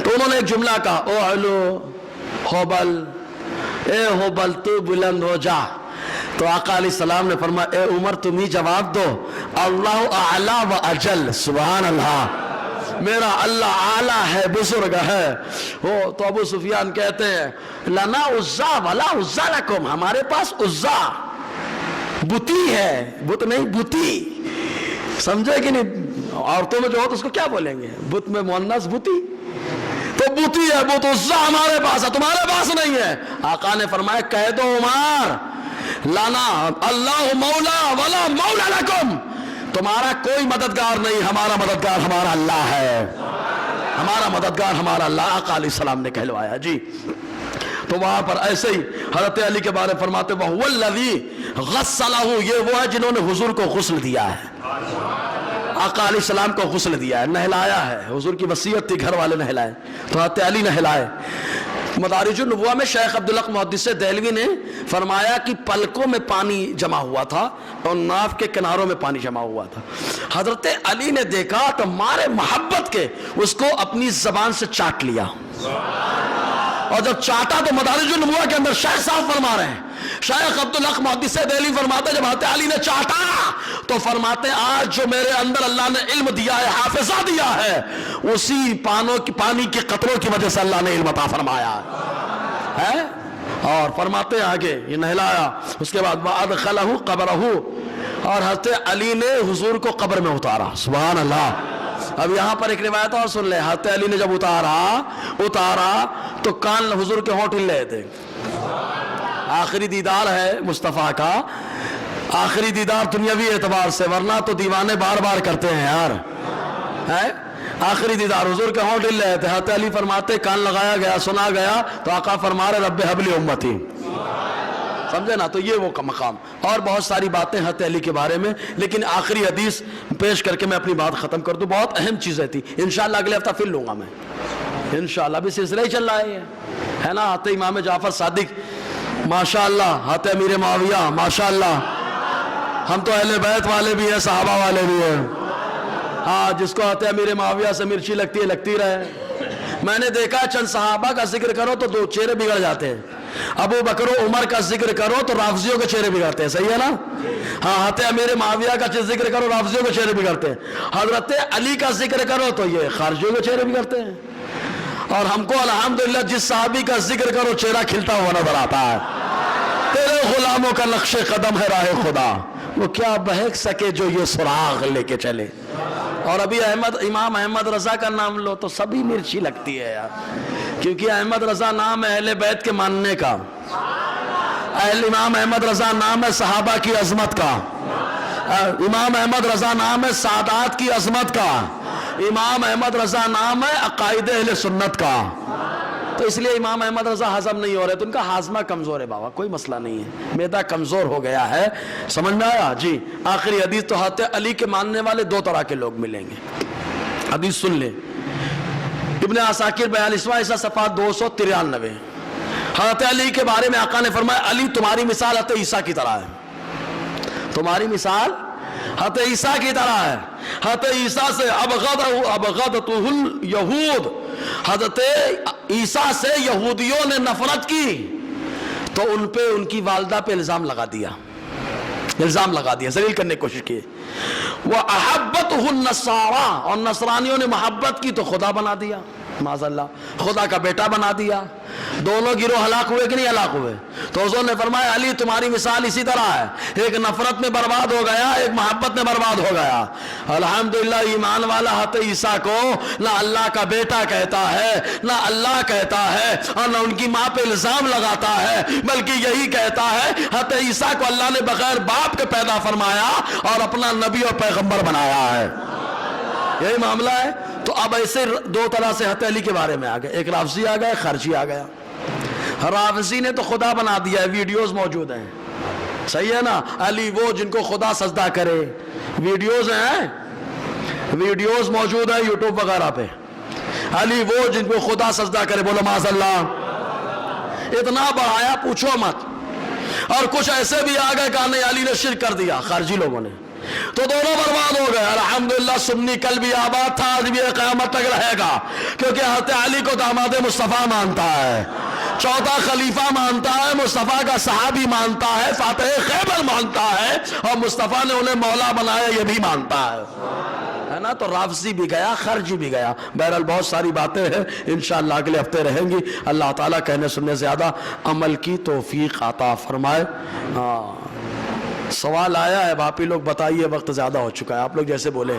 تو انہوں نے ایک جملہ کہا او علو ہوبل، اے ہوبل تو بلند ہو جا. تو آقا علیہ السلام نے فرمایا اے عمر تم ہی جواب دو، اللہ اعلی و اجل. سبحان اللہ، میرا اللہ اعلیٰ ہے، بزرگ ہے. وہ تو ابو سفیان کہتے ہیں لنا عزا ولا عزا لکم، ہمارے پاس عزا بتی ہے، بت نہیں بتی. سمجھے کہ نہیں؟ عورتوں میں جو ہو تو اس کو کیا بولیں گے؟ بت میں مؤنث بتی، تو بتی ہے، بت عزا ہمارے پاس ہے، تمہارے پاس نہیں ہے. آقا نے فرمایا کہہ دو عمر لانا اللہ مولا ولا مولا لکم، تمہارا کوئی مددگار نہیں، ہمارا مددگار ہمارا اللہ ہے، ہمارا مددگار ہمارا اللہ. آقا علیہ السلام نے کہلوایا. جی تو وہاں پر ایسے ہی حضرت علی کے بارے فرماتے وَهُوَ الَّذِي غَسَّلَهُ، یہ وہ ہے جنہوں نے حضور کو غسل دیا ہے، آقا علیہ السلام کو غسل دیا ہے، نہلایا ہے. حضور کی وصیت تھی گھر والے نہلائے، تو حضرت علی نہلائے. مدارج النبوہ میں شیخ عبدالحق محدث دہلوی نے فرمایا کہ پلکوں میں پانی جمع ہوا تھا اور ناف کے کناروں میں پانی جمع ہوا تھا. حضرت علی نے دیکھا تو مارے محبت کے اس کو اپنی زبان سے چاٹ لیا، اور جب چاٹا تو مدارج النبوہ کے اندر شیخ صاحب فرما رہے ہیں، شیخ عبدالحق محدث دہلوی فرماتے جب حضرت علی نے چاٹا تو فرماتے آج جو میرے اندر اللہ نے علم دیا ہے، حافظہ دیا ہے، اسی پانی کے قطروں کی وجہ سے اللہ نے علم عطا فرمایا ہے. اور فرماتے آگے یہ نہلایا، اس کے بعد وَأَدْخَلَهُ قَبْرَهُ، اور حضرت علی نے حضور کو قبر میں اتارا. سبحان اللہ. اب یہاں پر ایک روایت اور سن لیں، حضرت علی نے جب اتارا تو کان حضور کے ہونٹ ہل رہے تھے. آخری دیدار ہے مصطفیٰ کا، آخری دیدار دنیاوی اعتبار سے، ورنہ تو دیوانے بار بار کرتے ہیں یار، ہے آخری دیدار. حضور کے ہونٹ ہل رہے تھے. حضرت علی فرماتے کان لگایا گیا، سنا گیا تو آقا فرما رہے رب حبلی امتی. سمجھے نا؟ تو یہ وہ مقام. اور بہت ساری باتیں حضرت علی کے بارے میں، لیکن آخری حدیث پیش کر کے میں اپنی بات ختم کر دوں. بہت اہم چیزیں تھی، انشاءاللہ اگلے ہفتہ پھر لوں گا میں انشاءاللہ. ابھی سلسلہ ہی چل رہا ہے نا. حضرت امام جعفر صادق ماشاءاللہ، حضرت امیر معاویہ ماشاءاللہ. ہم تو اہل بیت والے بھی ہیں، صحابہ والے بھی ہیں. ہاں جس کو حضرت امیر معاویہ سے مرچی لگتی ہے لگتی رہے. میں نے دیکھا چند صحابہ کا ذکر کرو تو دو چہرے بگڑ جاتے ہیں. ابو بکر و عمر کا ذکر کرو تو رافضیوں کے چہرے بگڑتے ہیں. صحیح ہے نا؟ ہاں حضرت امیر معاویہ کا ذکر کرو رافضیوں کے چہرے بگڑتے ہیں. حضرت علی کا ذکر کرو تو یہ خارجیوں کے چہرے بگڑتے ہیں. اور ہم کو الحمدللہ جس صحابی کا ذکر کرو چہرہ کھلتا ہوا نظر آتا ہے. تیرے غلاموں کا نقش قدم ہے راہ خدا، وہ کیا بہک سکے جو یہ سراغ لے کے چلے. اور ابھی امام احمد رضا کا نام لو تو سبھی مرچی لگتی ہے یار، کیونکہ احمد رضا نام ہے اہل بیت کے ماننے کا، امام احمد رضا نام ہے صحابہ کی عظمت کا، امام احمد رضا نام ہے سادات کی عظمت کا، امام احمد رضا نام ہے عقائد اہل سنت کا. تو اس لیے امام احمد رضا ہضم نہیں ہو رہے تو ان کا ہاضمہ کمزور ہے. بابا کوئی مسئلہ نہیں ہے، میدا کمزور ہو گیا ہے. سمجھ میں آیا؟ جی آخری حدیث تو حضرت علی کے ماننے والے دو طرح کے لوگ ملیں گے. حدیث سن لیں، ابن عساکر 42واں حصہ صفحہ 293. حضرت علی کے بارے میں آقا نے فرمایا علی تمہاری مثال حضرت عیسیٰ کی طرح ہے. تمہاری مثال حضرت عیسیٰ کی طرح ہے. حضرت عیسیٰ سے ابغضتہ الیہود، حضرت عیسیٰ سے یہودیوں نے نفرت کی تو ان پہ ان کی والدہ پہ الزام لگا دیا، ذلیل کرنے کی کوشش کی. وَأَحَبَّتُهُ النَّصَارَى، اور نصرانیوں نے محبت کی تو خدا بنا دیا، معاذ اللہ، خدا کا بیٹا بنا دیا۔ دونوں گروہ ہلاک ہوئے کہ نہیں ہلاک ہوئے؟ تو حضور نے فرمایا علی تمہاری مثال اسی طرح ہے، ایک نفرت میں برباد ہو گیا، ایک محبت میں برباد ہو گیا۔ الحمدللہ ایمان والا حضرت عیسیٰ کو نہ اللہ کا بیٹا کہتا ہے، نہ اللہ کہتا ہے، اور نہ ان کی ماں پہ الزام لگاتا ہے، بلکہ یہی کہتا ہے حضرت عیسیٰ کو اللہ نے بغیر باپ کے پیدا فرمایا اور اپنا نبی اور پیغمبر بنایا ہے۔ یہی معاملہ ہے۔ تو اب ایسے دو طرح سے حضرت علی کے بارے میں آ گئے، ایک رافضی آ گیا، ایک خارجی آ گیا۔ رافضی نے تو خدا بنا دیا ہے، ویڈیوز موجود ہیں، صحیح ہے نا، علی وہ جن کو خدا سجدہ کرے، ویڈیوز ہیں، ویڈیوز موجود ہیں یوٹیوب وغیرہ پہ، علی وہ جن کو خدا سجدہ کرے، بولو معاذ اللہ۔ اتنا بڑھایا پوچھو مت، اور کچھ ایسے بھی آ گئے کہ علی نے شرک کر دیا، خارجی لوگوں نے، تو دونوں برباد ہو گئے۔ الحمدللہ سنی کل بھی آباد تھا، آج بھی قیامت تک رہے گا، کیونکہ حضرت علی کو داماد مصطفیٰ مانتا ہے، چوتھا خلیفہ مانتا ہے، مصطفیٰ کا صحابی مانتا ہے، فاتح خیبر مانتا ہے، اور مصطفیٰ نے انہیں مولا بنایا یہ بھی مانتا ہے نا۔ تو رافضی بھی گیا، خرجی بھی گیا۔ بہرحال بہت ساری باتیں ہیں، انشاءاللہ اگلے ہفتے رہیں گی۔ اللہ تعالیٰ کہنے سننے زیادہ عمل کی توفیق عطا فرمائے۔ سوال آیا ہے، باپی لوگ بتائیے، وقت زیادہ ہو چکا ہے، آپ لوگ جیسے بولے۔